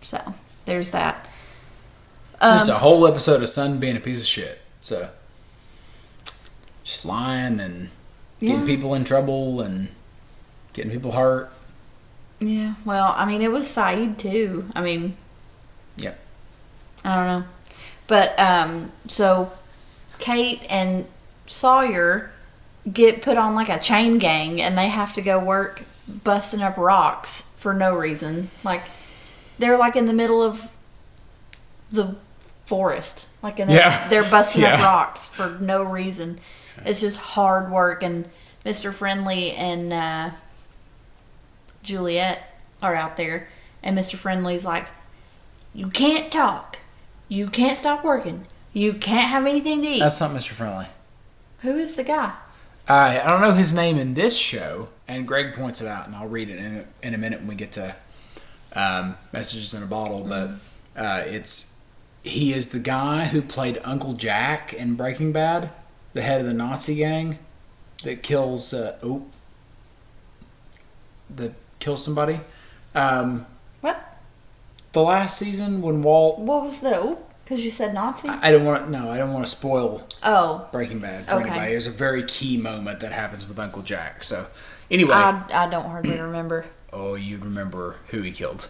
So, there's that. Just a whole episode of Sun being a piece of shit. So, just lying and getting people in trouble and getting people hurt. Yeah, well, I mean, it was Saeed too. I mean, yep. I don't know. But, so, Kate and Sawyer get put on like a chain gang, and they have to go work busting up rocks for no reason. Like, they're like in the middle of the forest. Like, they're busting up rocks for no reason. It's just hard work. And Mr. Friendly and Juliet are out there, and Mr. Friendly's like, you can't talk, you can't stop working, you can't have anything to eat. That's not Mr. Friendly. Who is the guy? I don't know his name in this show, and Greg points it out, and I'll read it in a minute when we get to Messages in a Bottle, but he is the guy who played Uncle Jack in Breaking Bad, the head of the Nazi gang that kills somebody. What? The last season when Walt. What was the? Because you said Nazi. I don't want to spoil. Oh. Breaking Bad for anybody. There's a very key moment that happens with Uncle Jack. So, anyway. I don't hardly remember. Oh, you'd remember who he killed.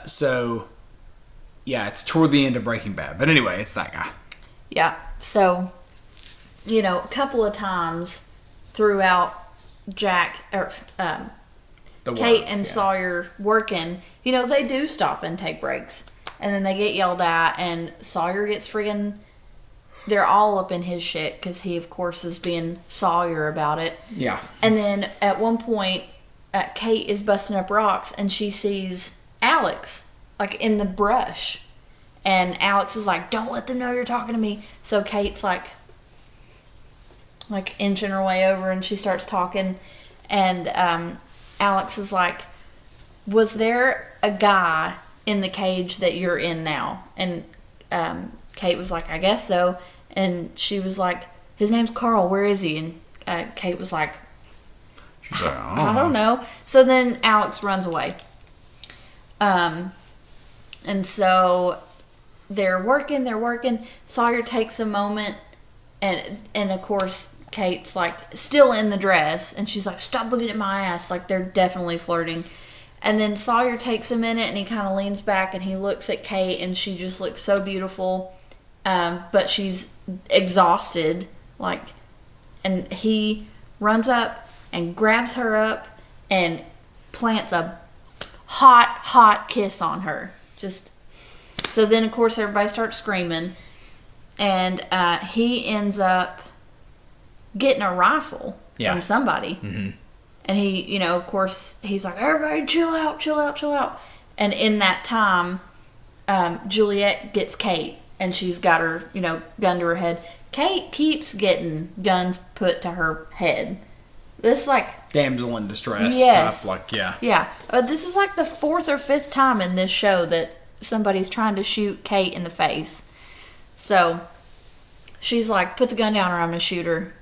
So, yeah, it's toward the end of Breaking Bad. But anyway, it's that guy. Yeah. So, a couple of times throughout Kate and Sawyer working, they do stop and take breaks. And then they get yelled at, and Sawyer gets they're all up in his shit, because he, of course, is being Sawyer about it. Yeah. And then at one point, Kate is busting up rocks, and she sees Alex, in the brush. And Alex is like, don't let them know you're talking to me. So Kate's like inching her way over, and she starts talking. And Alex is like, was there a guy in the cage that you're in now? And Kate was like, I guess so. And she was like, his name's Carl, where is he? And Kate was like, she's like, I don't know. So then Alex runs away. And so they're working. Sawyer takes a moment, and of course Kate's still in the dress, and she's like, stop looking at my ass. They're definitely flirting. And then Sawyer takes a minute, and he kind of leans back, and he looks at Kate, and she just looks so beautiful, but she's exhausted, and he runs up and grabs her up and plants a hot kiss on her. So then, of course, everybody starts screaming, and he ends up getting a rifle from somebody. Mm-hmm. And he, of course, he's like, everybody chill out. And in that time, Juliet gets Kate, and she's got her, gun to her head. Kate keeps getting guns put to her head. This, damsel in distress stuff, yeah. Yeah. This is the 4th or 5th time in this show that somebody's trying to shoot Kate in the face. So, she's like, put the gun down or I'm going to shoot her.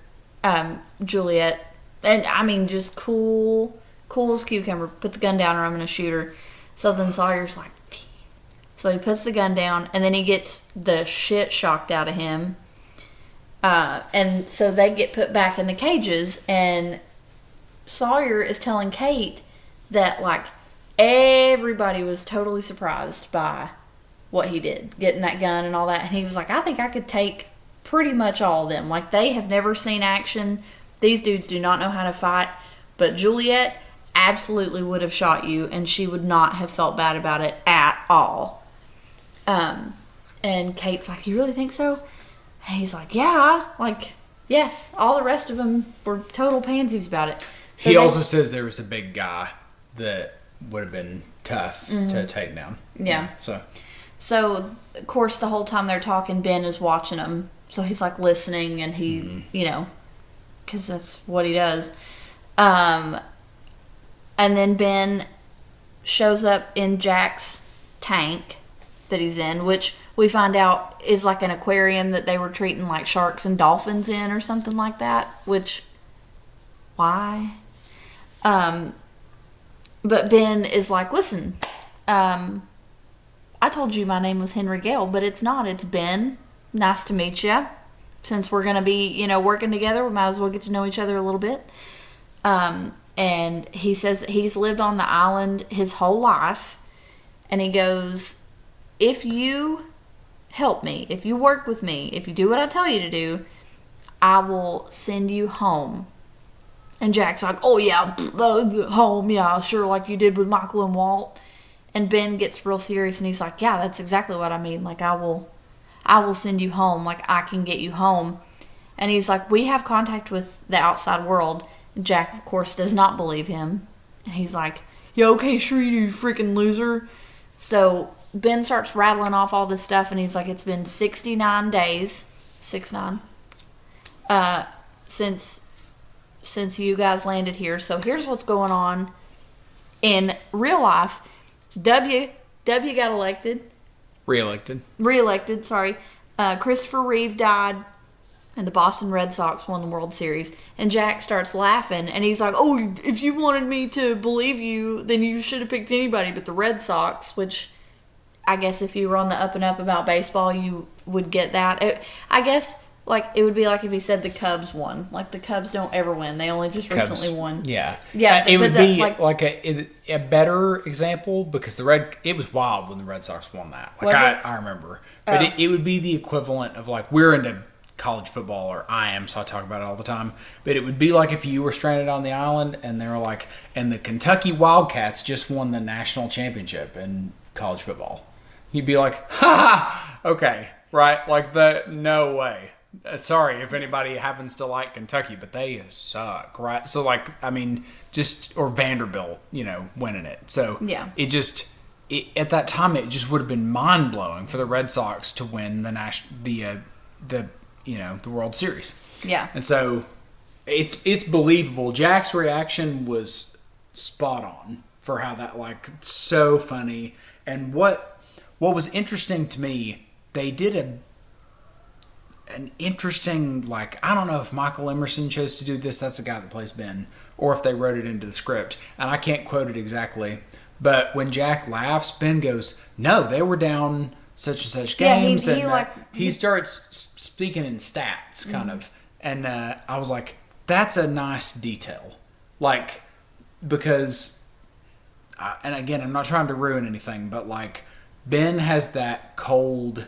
Juliet. And, I mean, just cool as cucumber. Put the gun down or I'm going to shoot her. So then Sawyer's like, phew. So he puts the gun down, and then he gets the shit shocked out of him. And so they get put back in the cages, and Sawyer is telling Kate that, everybody was totally surprised by what he did, getting that gun and all that. And he was like, I think I could take pretty much all of them. They have never seen action. These dudes do not know how to fight, but Juliet absolutely would have shot you, and she would not have felt bad about it at all. And Kate's like, you really think so? And he's like, yeah, yes, all the rest of them were total pansies about it. So he also says there was a big guy that would have been tough to take down. Yeah. So, of course, the whole time they're talking, Ben is watching them. So he's, listening, and he, because that's what he does. And then Ben shows up in Jack's tank that he's in, which we find out is an aquarium that they were treating sharks and dolphins in or something like that, which, why? But Ben is like, listen, I told you my name was Henry Gale, but it's not. It's Ben. Nice to meet you. Since we're going to be, working together, we might as well get to know each other a little bit. And he says he's lived on the island his whole life. And he goes, if you help me, if you work with me, if you do what I tell you to do, I will send you home. And Jack's like, oh yeah, home, yeah, sure, like you did with Michael and Walt. And Ben gets real serious, and he's like, yeah, that's exactly what I mean. I will send you home. I can get you home. And he's like, we have contact with the outside world, Jack, of course, does not believe him. And he's like, yeah, okay, sure you do, freaking loser. So Ben starts rattling off all this stuff, and he's like, it's been 69 days, 6-9, since you guys landed here. So here's what's going on in real life. W got elected. Re-elected, sorry. Christopher Reeve died, and the Boston Red Sox won the World Series. And Jack starts laughing, and he's like, oh, if you wanted me to believe you, then you should have picked anybody but the Red Sox, which I guess if you were on the up and up about baseball, you would get that. I guess, like, it would be like if he said the Cubs won. Like, the Cubs don't ever win. They only just recently won. Yeah. Yeah. It would be like a better example, because it was wild when the Red Sox won that. Like, I remember. But it would be the equivalent of, like, we're into college football, or I am, so I talk about it all the time. But it would be like if you were stranded on the island and they were like, and the Kentucky Wildcats just won the national championship in college football. You'd be like, ha, okay, right? Like, no way. Sorry if anybody happens to like Kentucky, but they suck, right? So, like, I mean, or Vanderbilt, winning it. So, yeah. At that time, it just would have been mind-blowing for the Red Sox to win the World Series. Yeah. And so it's believable. Jack's reaction was spot on for how that, like, so funny. And what was interesting to me, they did an interesting, like, I don't know if Michael Emerson chose to do this, that's the guy that plays Ben, or if they wrote it into the script. And I can't quote it exactly, but when Jack laughs, Ben goes, no, they were down such and such games. Yeah, he starts speaking in stats, kind of. And I was like, that's a nice detail. Like, because, and again, I'm not trying to ruin anything, but, like, Ben has that cold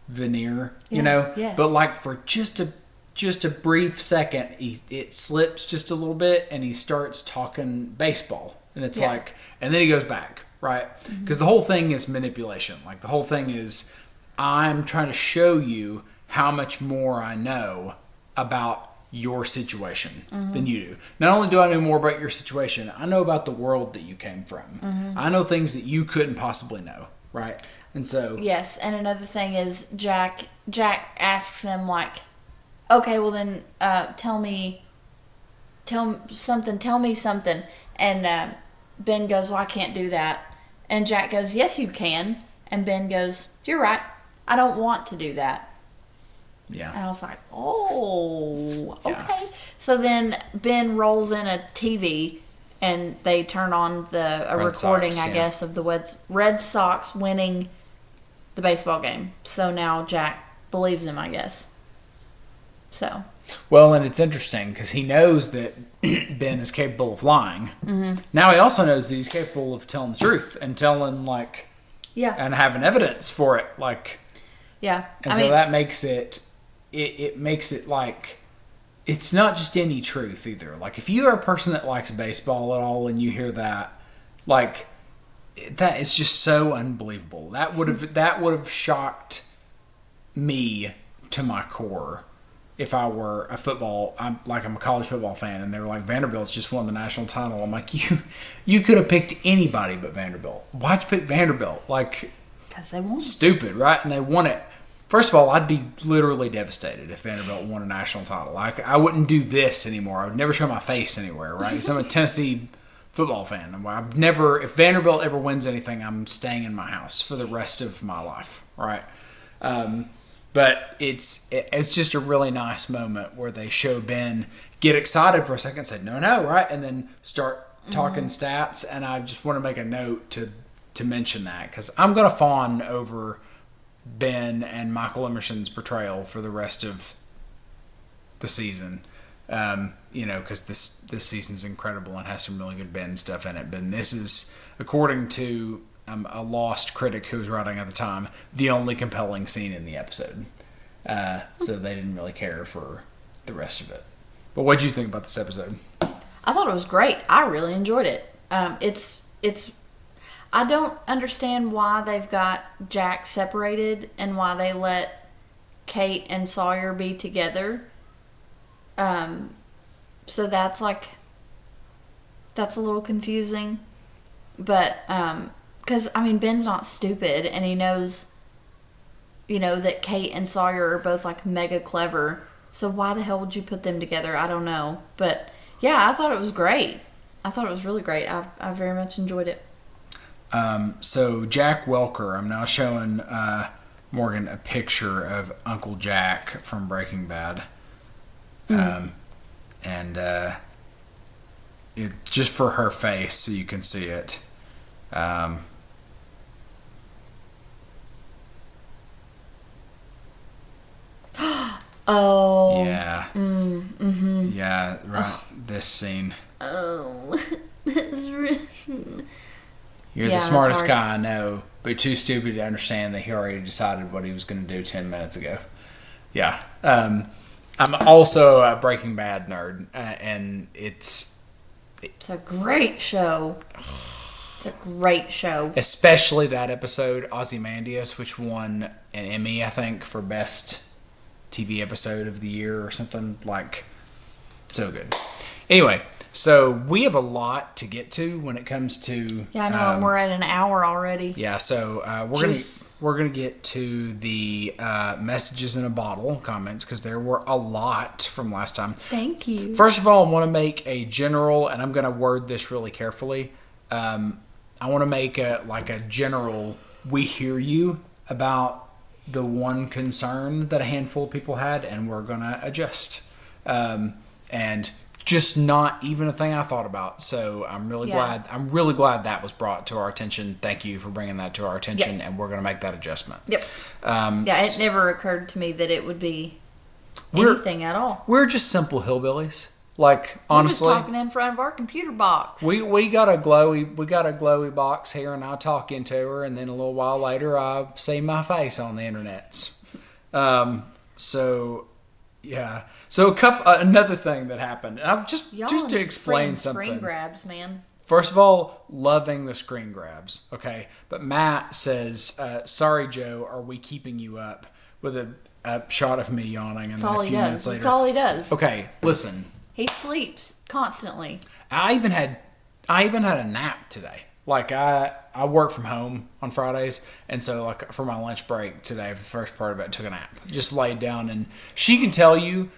veneer, Yes. But, like, for just a brief second, it slips just a little bit, and he starts talking baseball. And it's like, and then he goes back. Right? Because the whole thing is manipulation. Like, the whole thing is, I'm trying to show you how much more I know about your situation than you do. Not only do I know more about your situation, I know about the world that you came from. I know things that you couldn't possibly know. Right? And so... Yes, and another thing is Jack asks him, like, okay, well then, tell me something. And Ben goes, well, I can't do that. And Jack goes, yes, you can. And Ben goes, you're right. I don't want to do that. Yeah. And I was like, oh, okay. Yeah. So then Ben rolls in a TV, and they turn on a recording, Sox, I guess, of the Red Sox winning the baseball game. So now Jack believes him, I guess. So... Well, and it's interesting because he knows that Ben is capable of lying. Now he also knows that he's capable of telling the truth and telling, like, and having evidence for it, like, And so that makes it makes it like it's not just any truth either. Like, if you are a person that likes baseball at all and you hear that, like, that is just so unbelievable. That would have shocked me to my core. If I were I'm a college football fan, and they were like, Vanderbilt's just won the national title. I'm like, you could have picked anybody but Vanderbilt. Why'd you pick Vanderbilt? Like, because they won. Stupid, right? And they won it. First of all, I'd be literally devastated if Vanderbilt won a national title. Like, I wouldn't do this anymore. I would never show my face anywhere, right? Because I'm a Tennessee football fan. If Vanderbilt ever wins anything, I'm staying in my house for the rest of my life, right? But it's just a really nice moment where they show Ben get excited for a second, say, no, right? And then start talking stats. And I just want to make a note to mention that, because I'm going to fawn over Ben and Michael Emerson's portrayal for the rest of the season. Because this season's incredible and has some really good Ben stuff in it. But this is, according to a lost critic who was writing at the time, the only compelling scene in the episode. So they didn't really care for the rest of it. But what did you think about this episode? I thought it was great. I really enjoyed it. It's. I don't understand why they've got Jack separated and why they let Kate and Sawyer be together. So that's a little confusing. But, because, I mean, Ben's not stupid, and he knows, that Kate and Sawyer are both, mega clever. So why the hell would you put them together? I don't know. But, yeah, I thought it was great. I thought it was really great. I very much enjoyed it. So Jack Welker, I'm now showing Morgan a picture of Uncle Jack from Breaking Bad. And just for her face so you can see it. Oh. Yeah. Yeah, right. Oh. This scene. Oh. You're the smartest guy I know, but too stupid to understand that he already decided what he was going to do 10 minutes ago. Yeah. I'm also a Breaking Bad nerd, and it's a great show. It's a great show. Especially that episode, Ozymandias, which won an Emmy, I think, for Best TV Episode of the Year or something. So good. Anyway, so we have a lot to get to when it comes to... Yeah, I know, and we're at an hour already. Yeah, so we're gonna get to the messages in a bottle comments, because there were a lot from last time. Thank you. First of all, I want to make a general, and I'm going to word this really carefully. I want to make a general, we hear you about the one concern that a handful of people had, and we're going to adjust. And just not even a thing I thought about. So I'm really glad. I'm really glad that was brought to our attention. Thank you for bringing that to our attention, and we're going to make that adjustment. Yep. It never occurred to me that it would be anything at all. We're just simple hillbillies. Honestly, we're just talking in front of our computer box. We got a glowy box here, and I talk into her, and then a little while later I see my face on the internets. Yeah. So another thing that happened. Just to explain something. Screen grabs, man. First of all, loving the screen grabs. Okay, but Matt says, "Sorry, Joe, are we keeping you up?" With a shot of me yawning, and then a few minutes later. That's all he does. Okay, listen. He sleeps constantly. I even had a nap today. I work from home on Fridays, and so for my lunch break today, for the first part of it, I took a nap. Just laid down, and she can tell you,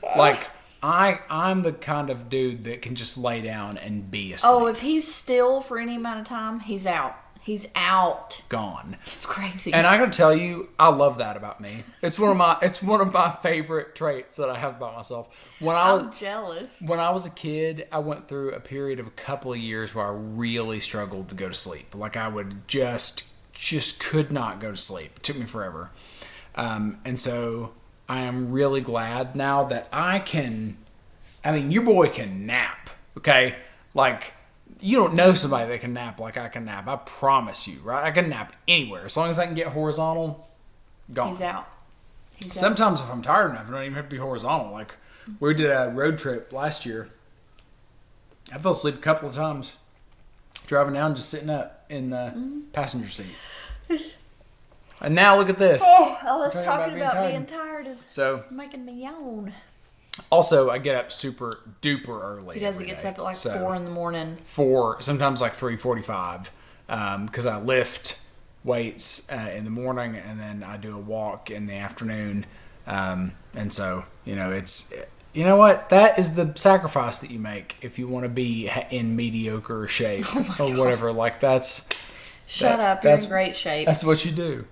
I'm the kind of dude that can just lay down and be asleep. Oh, if he's still for any amount of time, he's out. He's out. Gone. It's crazy. And I gotta tell you, I love that about me. It's one of my favorite traits that I have about myself. I'm jealous. When I was a kid, I went through a period of a couple of years where I really struggled to go to sleep. I would just could not go to sleep. It took me forever. And so I am really glad now that I can. I mean, your boy can nap. Okay, you don't know somebody that can nap like I can nap. I promise you, right? I can nap anywhere. As long as I can get horizontal, gone. He's out. Sometimes if I'm tired enough, I don't even have to be horizontal. We did a road trip last year. I fell asleep a couple of times. Driving down, just sitting up in the passenger seat. And now look at this. I was talking about being tired is making me yawn. Also, I get up super duper early. He does. He gets up at 4 in the morning. 4, sometimes 3:45, because I lift weights in the morning, and then I do a walk in the afternoon. And so, it's what, that is the sacrifice that you make if you want to be in mediocre shape or whatever. Shut up! You're in great shape. That's what you do.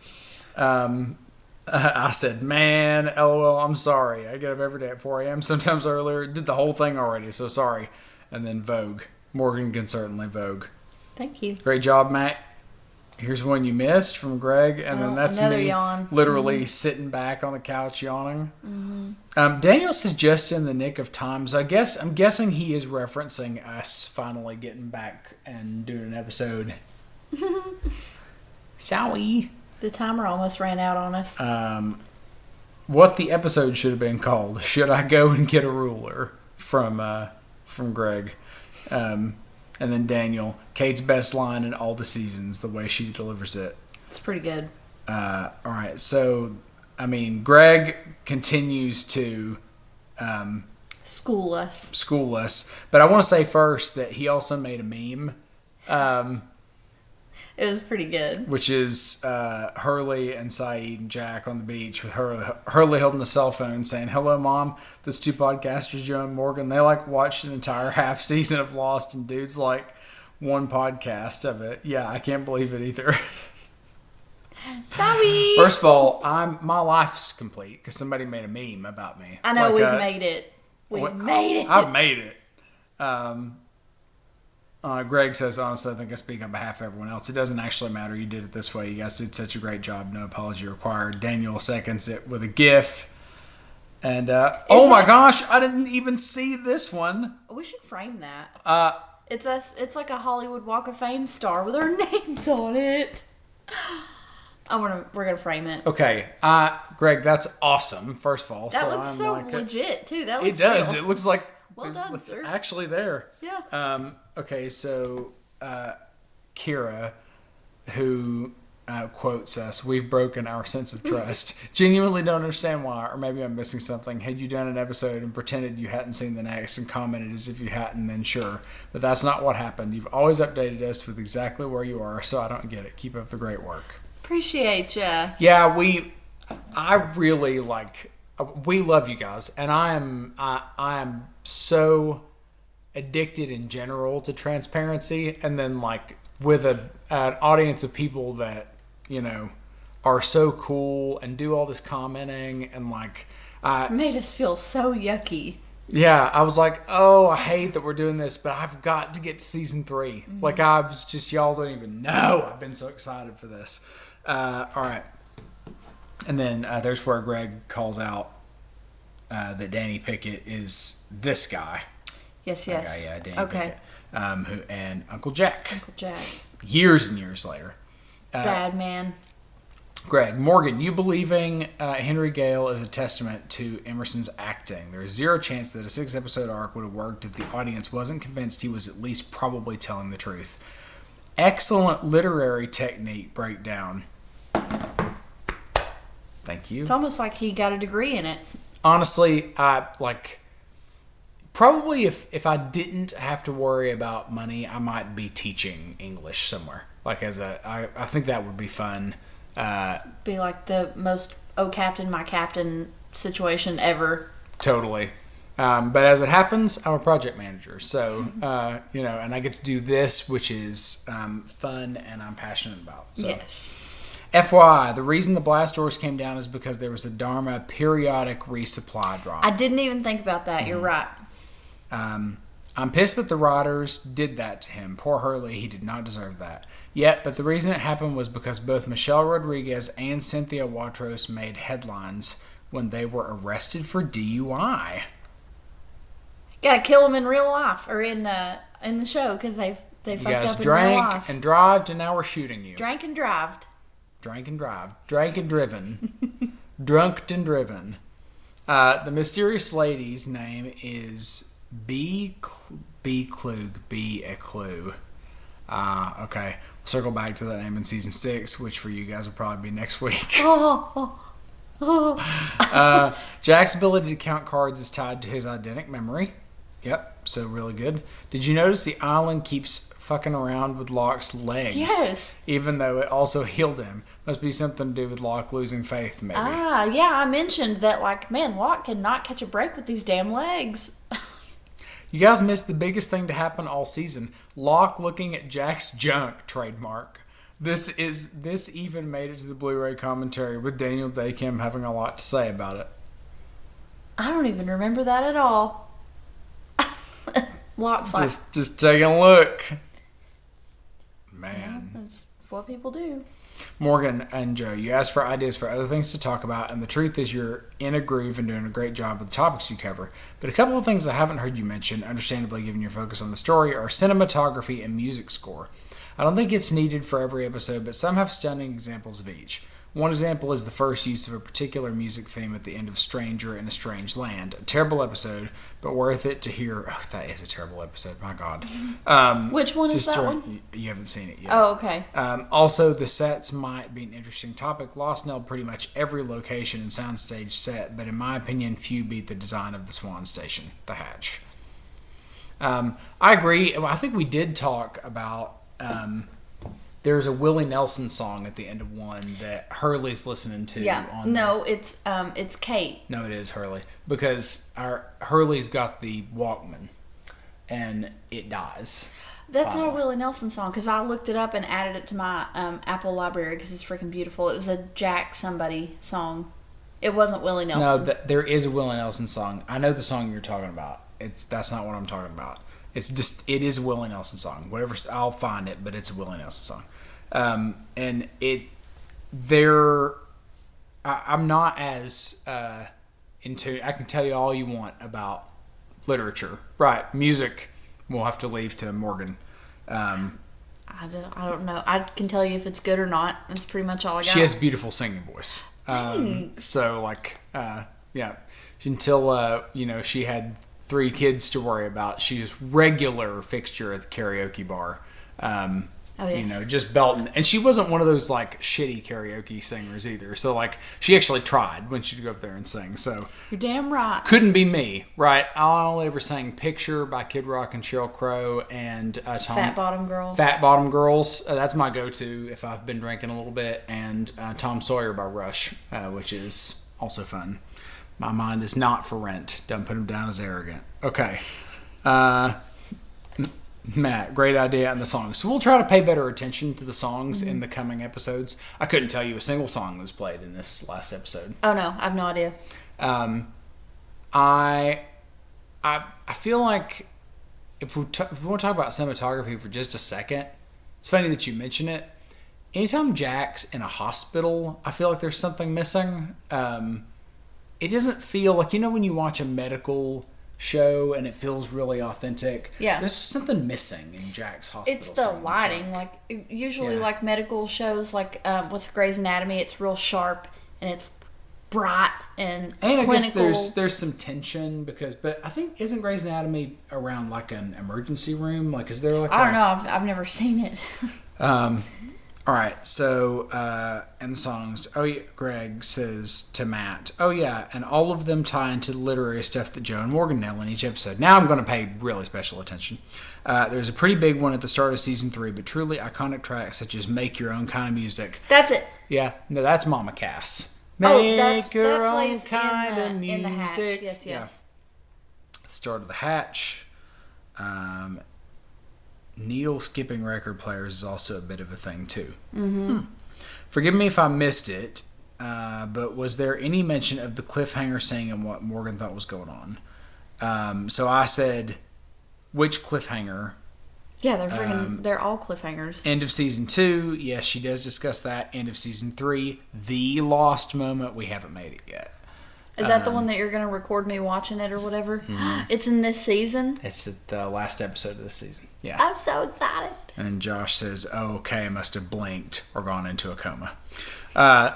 I said, man, LOL, I'm sorry. I get up every day at 4 a.m., sometimes earlier. Did the whole thing already, so sorry. And then Vogue. Morgan can certainly Vogue. Thank you. Great job, Matt. Here's one you missed from Greg, and then that's me yawn. Literally sitting back on the couch yawning. Mm-hmm. Daniel says just in the nick of time, so I'm guessing he is referencing us finally getting back and doing an episode. Sorry. The timer almost ran out on us. What the episode should have been called, Should I Go and Get a Ruler? From Greg. And then Daniel, Kate's best line in all the seasons, the way she delivers it. It's pretty good. All right, so, Greg continues to School us. But I want to say first that he also made a meme. It was pretty good. Which is Hurley and Saeed and Jack on the beach with Hurley holding the cell phone saying, "Hello, Mom. Those two podcasters, Joe and Morgan, they watched an entire half season of Lost, and dude's one podcast of it." Yeah, I can't believe it either. Sorry. First of all, my life's complete because somebody made a meme about me. I know, we've made it. We've made it. I've made it. Greg says, honestly, I think I speak on behalf of everyone else. It doesn't actually matter. You did it this way. You guys did such a great job. No apology required. Daniel seconds it with a GIF. And, oh my gosh, I didn't even see this one. We should frame that. It's like a Hollywood Walk of Fame star with our names on it. We're gonna frame it. Okay, Greg, that's awesome. First of all, that looks so legit too. That looks it does. real. It looks like well done, sir. Actually there. Yeah. Okay, so Kira, who quotes us, "We've broken our sense of trust. Genuinely don't understand why, or maybe I'm missing something. Had you done an episode and pretended you hadn't seen the next and commented as if you hadn't, then sure. But that's not what happened. You've always updated us with exactly where you are, so I don't get it. Keep up the great work." Appreciate ya. Yeah, I really we love you guys, and I am so addicted in general to transparency, and then with an audience of people that are so cool and do all this commenting and made us feel so yucky. Yeah, I was like, oh, I hate that we're doing this, but I've got to get to season 3. Mm-hmm. I was just, y'all don't even know. I've been so excited for this. All right. And then there's where Greg calls out that Danny Pickett is this guy. Yes. Yeah, Danny Pickett. And Uncle Jack. Uncle Jack. Years and years later. Bad man. Greg, Morgan, you believing Henry Gale is a testament to Emerson's acting. There is zero chance that a 6-episode arc would have worked if the audience wasn't convinced he was at least probably telling the truth. Excellent literary technique breakdown. Thank you. It's almost like he got a degree in it. Honestly, probably if I didn't have to worry about money, I might be teaching English somewhere. I think that would be fun. Be like the most "oh captain, my captain" situation ever. Totally. But as it happens, I'm a project manager, so and I get to do this, which is fun and I'm passionate about. So. Yes. FYI, the reason the blast doors came down is because there was a Dharma periodic resupply drop. I didn't even think about that. Mm-hmm. You're right. I'm pissed that the writers did that to him. Poor Hurley, he did not deserve that. But the reason it happened was because both Michelle Rodriguez and Cynthia Watros made headlines when they were arrested for DUI. Gotta kill them in real life or in the show because they fucked up in real life. You guys drank and drived, and now we're shooting you. Drank and drived. Drank and drive. Drank and driven. Drunked and driven. The mysterious lady's name is B. Klug. B. A Clue. Okay. We'll circle back to that name in season 6, which for you guys will probably be next week. Jack's ability to count cards is tied to his eidetic memory. Yep, so really good. Did you notice the island keeps fucking around with Locke's legs? Yes. Even though it also healed him. Must be something to do with Locke losing faith, maybe. Yeah, I mentioned that, Locke cannot catch a break with these damn legs. You guys missed the biggest thing to happen all season. Locke looking at Jack's junk, trademark. This even made it to the Blu-ray commentary with Daniel Day-Kim having a lot to say about it. I don't even remember that at all. Locke's just taking a look. Man. Yeah, that's what people do. Morgan and Joe, you asked for ideas for other things to talk about, and the truth is you're in a groove and doing a great job with the topics you cover. But a couple of things I haven't heard you mention, understandably given your focus on the story, are cinematography and music score. I don't think it's needed for every episode, but some have stunning examples of each. One example is the first use of a particular music theme at the end of Stranger in a Strange Land. A terrible episode, but worth it to hear. Oh, that is a terrible episode. My God. Which one is that one? You haven't seen it yet. Oh, okay. Also, the sets might be an interesting topic. Lost nailed pretty much every location and soundstage set, but in my opinion, few beat the design of the Swan Station, the Hatch. I agree. I think we did talk about... there's a Willie Nelson song at the end of one that Hurley's listening to. Yeah. No, it's Kate. No, it is Hurley. Because Hurley's got the Walkman, and it dies. That's not a Willie Nelson song, because I looked it up and added it to my Apple library because it's freaking beautiful. It was a Jack somebody song. It wasn't Willie Nelson. No, there is a Willie Nelson song. I know the song you're talking about. That's not what I'm talking about. It is a Willie Nelson song. Whatever, I'll find it, but it's a Willie Nelson song. And I'm not as into. I can tell you all you want about literature, right? Music, we'll have to leave to Morgan. I don't know. I can tell you if it's good or not. That's pretty much all I got. She has a beautiful singing voice. So yeah. Until she had 3 kids to worry about, she was regular fixture at the karaoke bar. Oh, yes. Just belting. And she wasn't one of those, shitty karaoke singers either. So, she actually tried when she'd go up there and sing. So you're damn right. Couldn't be me, right? I only ever sang Picture by Kid Rock and Sheryl Crow and Fat Bottom Girl. Fat Bottom Girls. That's my go-to if I've been drinking a little bit. And Tom Sawyer by Rush, which is also fun. My mind is not for rent. Don't put him down as arrogant. Okay. Matt, great idea on the songs. So we'll try to pay better attention to the songs in the coming episodes. I couldn't tell you a single song was played in this last episode. Oh no, I have no idea. I feel like if we want to talk about cinematography for just a second, it's funny that you mention it. Anytime Jack's in a hospital, I feel like there's something missing. It doesn't feel like, when you watch a medical show and it feels really authentic. Yeah. There's something missing in Jack's hospital. It's the lighting. Usually medical shows what's Grey's Anatomy, it's real sharp and it's bright and clinical. I guess there's some tension but I think, isn't Grey's Anatomy around an emergency room? Is there I don't know. I've never seen it. All right, so, and the songs. Oh, yeah, Greg says to Matt, oh, yeah, and all of them tie into the literary stuff that Joe and Morgan nail in each episode. Now I'm going to pay really special attention. There's a pretty big one at the start of Season 3, but truly iconic tracks such as Make Your Own Kind of Music. That's it. Yeah, no, that's Mama Cass. Make your own kind of music. In the Hatch, yes. Yeah. Start of the Hatch. Needle skipping record players is also a bit of a thing too. Mm-hmm. Forgive me if I missed it, but was there any mention of the cliffhanger scene and what Morgan thought was going on? So I said, which cliffhanger? Yeah, they're all cliffhangers. End of Season 2, yes, she does discuss that. End of Season 3, the lost moment, we haven't made it yet. Is that the one that you're going to record me watching it or whatever? Mm-hmm. It's in this season? It's the last episode of this season. Yeah. I'm so excited. And Josh says, oh, okay, I must have blinked or gone into a coma.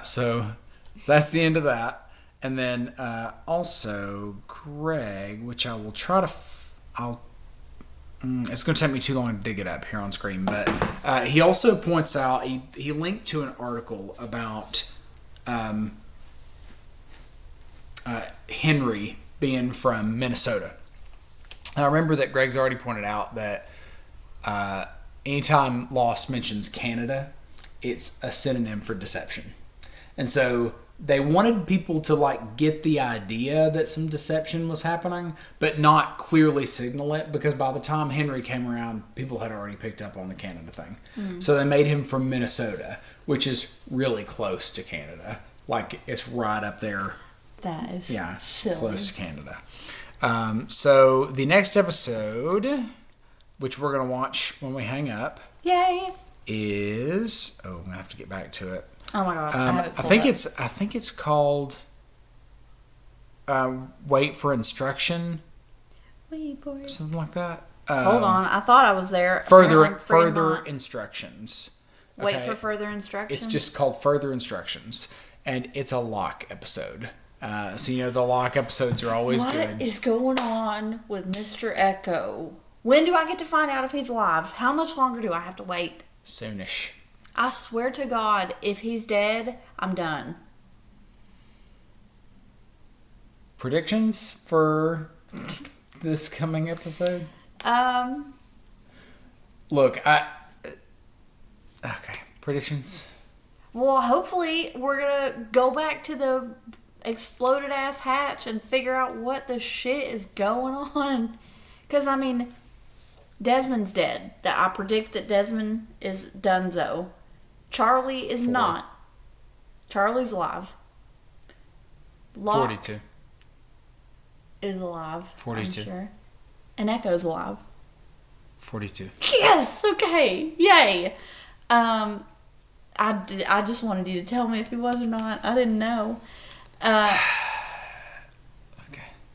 So that's the end of that. And then also Greg, which I will try to... it's going to take me too long to dig it up here on screen. But he also points out, he linked to an article about... Henry being from Minnesota. I remember that Greg's already pointed out that anytime Lost mentions Canada, it's a synonym for deception. And so they wanted people to get the idea that some deception was happening, but not clearly signal it, because by the time Henry came around, people had already picked up on the Canada thing. Mm. So they made him from Minnesota, which is really close to Canada. It's right up there. That is silly. Close to Canada. So the next episode, which we're going to watch when we hang up, yay, is I'm going to have to get back to it. Oh my god, I have it I think it's called Wait for Instruction. Wait for it. Something like that. Hold on, I thought I was there. Further instructions. Wait Okay? for further instructions. It's just called Further Instructions, and it's a Locke episode. So the Locke episodes are always good. What is going on with Mr. Echo? When do I get to find out if he's alive? How much longer do I have to wait? Soonish. I swear to God, if he's dead, I'm done. Predictions for this coming episode? Look, okay, predictions. Well, hopefully we're gonna go back to the exploded ass hatch and figure out what the shit is going on. Because I mean, Desmond's dead. That I predict that Desmond is donezo. Charlie is 4. not. Charlie's alive. Locke 42. is alive. 42. I'm sure. And Echo's alive. 42. Yes. Okay. Yay. I just wanted you to tell me if he was or not. I didn't know. Okay.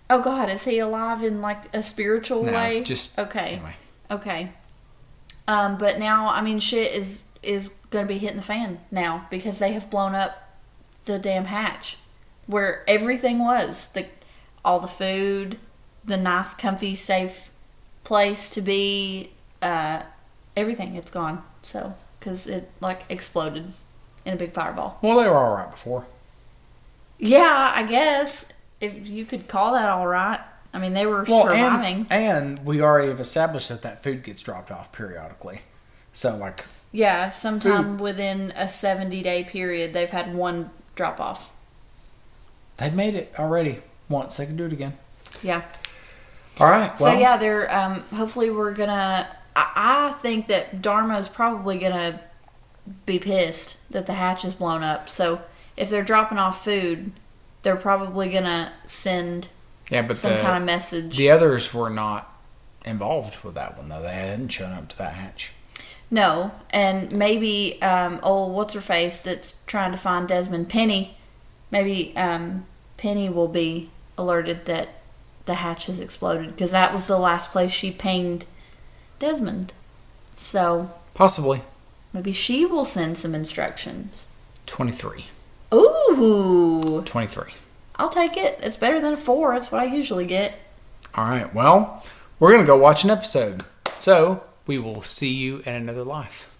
Oh God, is he alive in like a spiritual way? Just okay. Anyway. Okay. But now I mean shit is gonna be hitting the fan now because they have blown up the damn hatch where everything was all the food, the nice, comfy, safe place to be, everything. It's gone. So because it like exploded in a big fireball. Well, they were all right before. Yeah, I guess if you could call that all right. I mean, they were surviving. And we already have established that food gets dropped off periodically. So, like... Yeah, sometime within a 70-day period, they've had one drop off. They've made it already once. They can do it again. Yeah. All right, well... So, yeah, they're... hopefully we're going to... I think that Dharma's probably going to be pissed that the hatch is blown up. So, if they're dropping off food, they're probably going to send... Yeah, but some kind of message. The others were not involved with that one, though. They hadn't shown up to that hatch. No, and maybe what's her face that's trying to find Desmond, Penny. Maybe Penny will be alerted that the hatch has exploded because that was the last place she pinged Desmond. So possibly. Maybe she will send some instructions. 23. Ooh. 23. I'll take it. It's better than a 4. That's what I usually get. All right. Well, we're going to go watch an episode. So, we will see you in another life.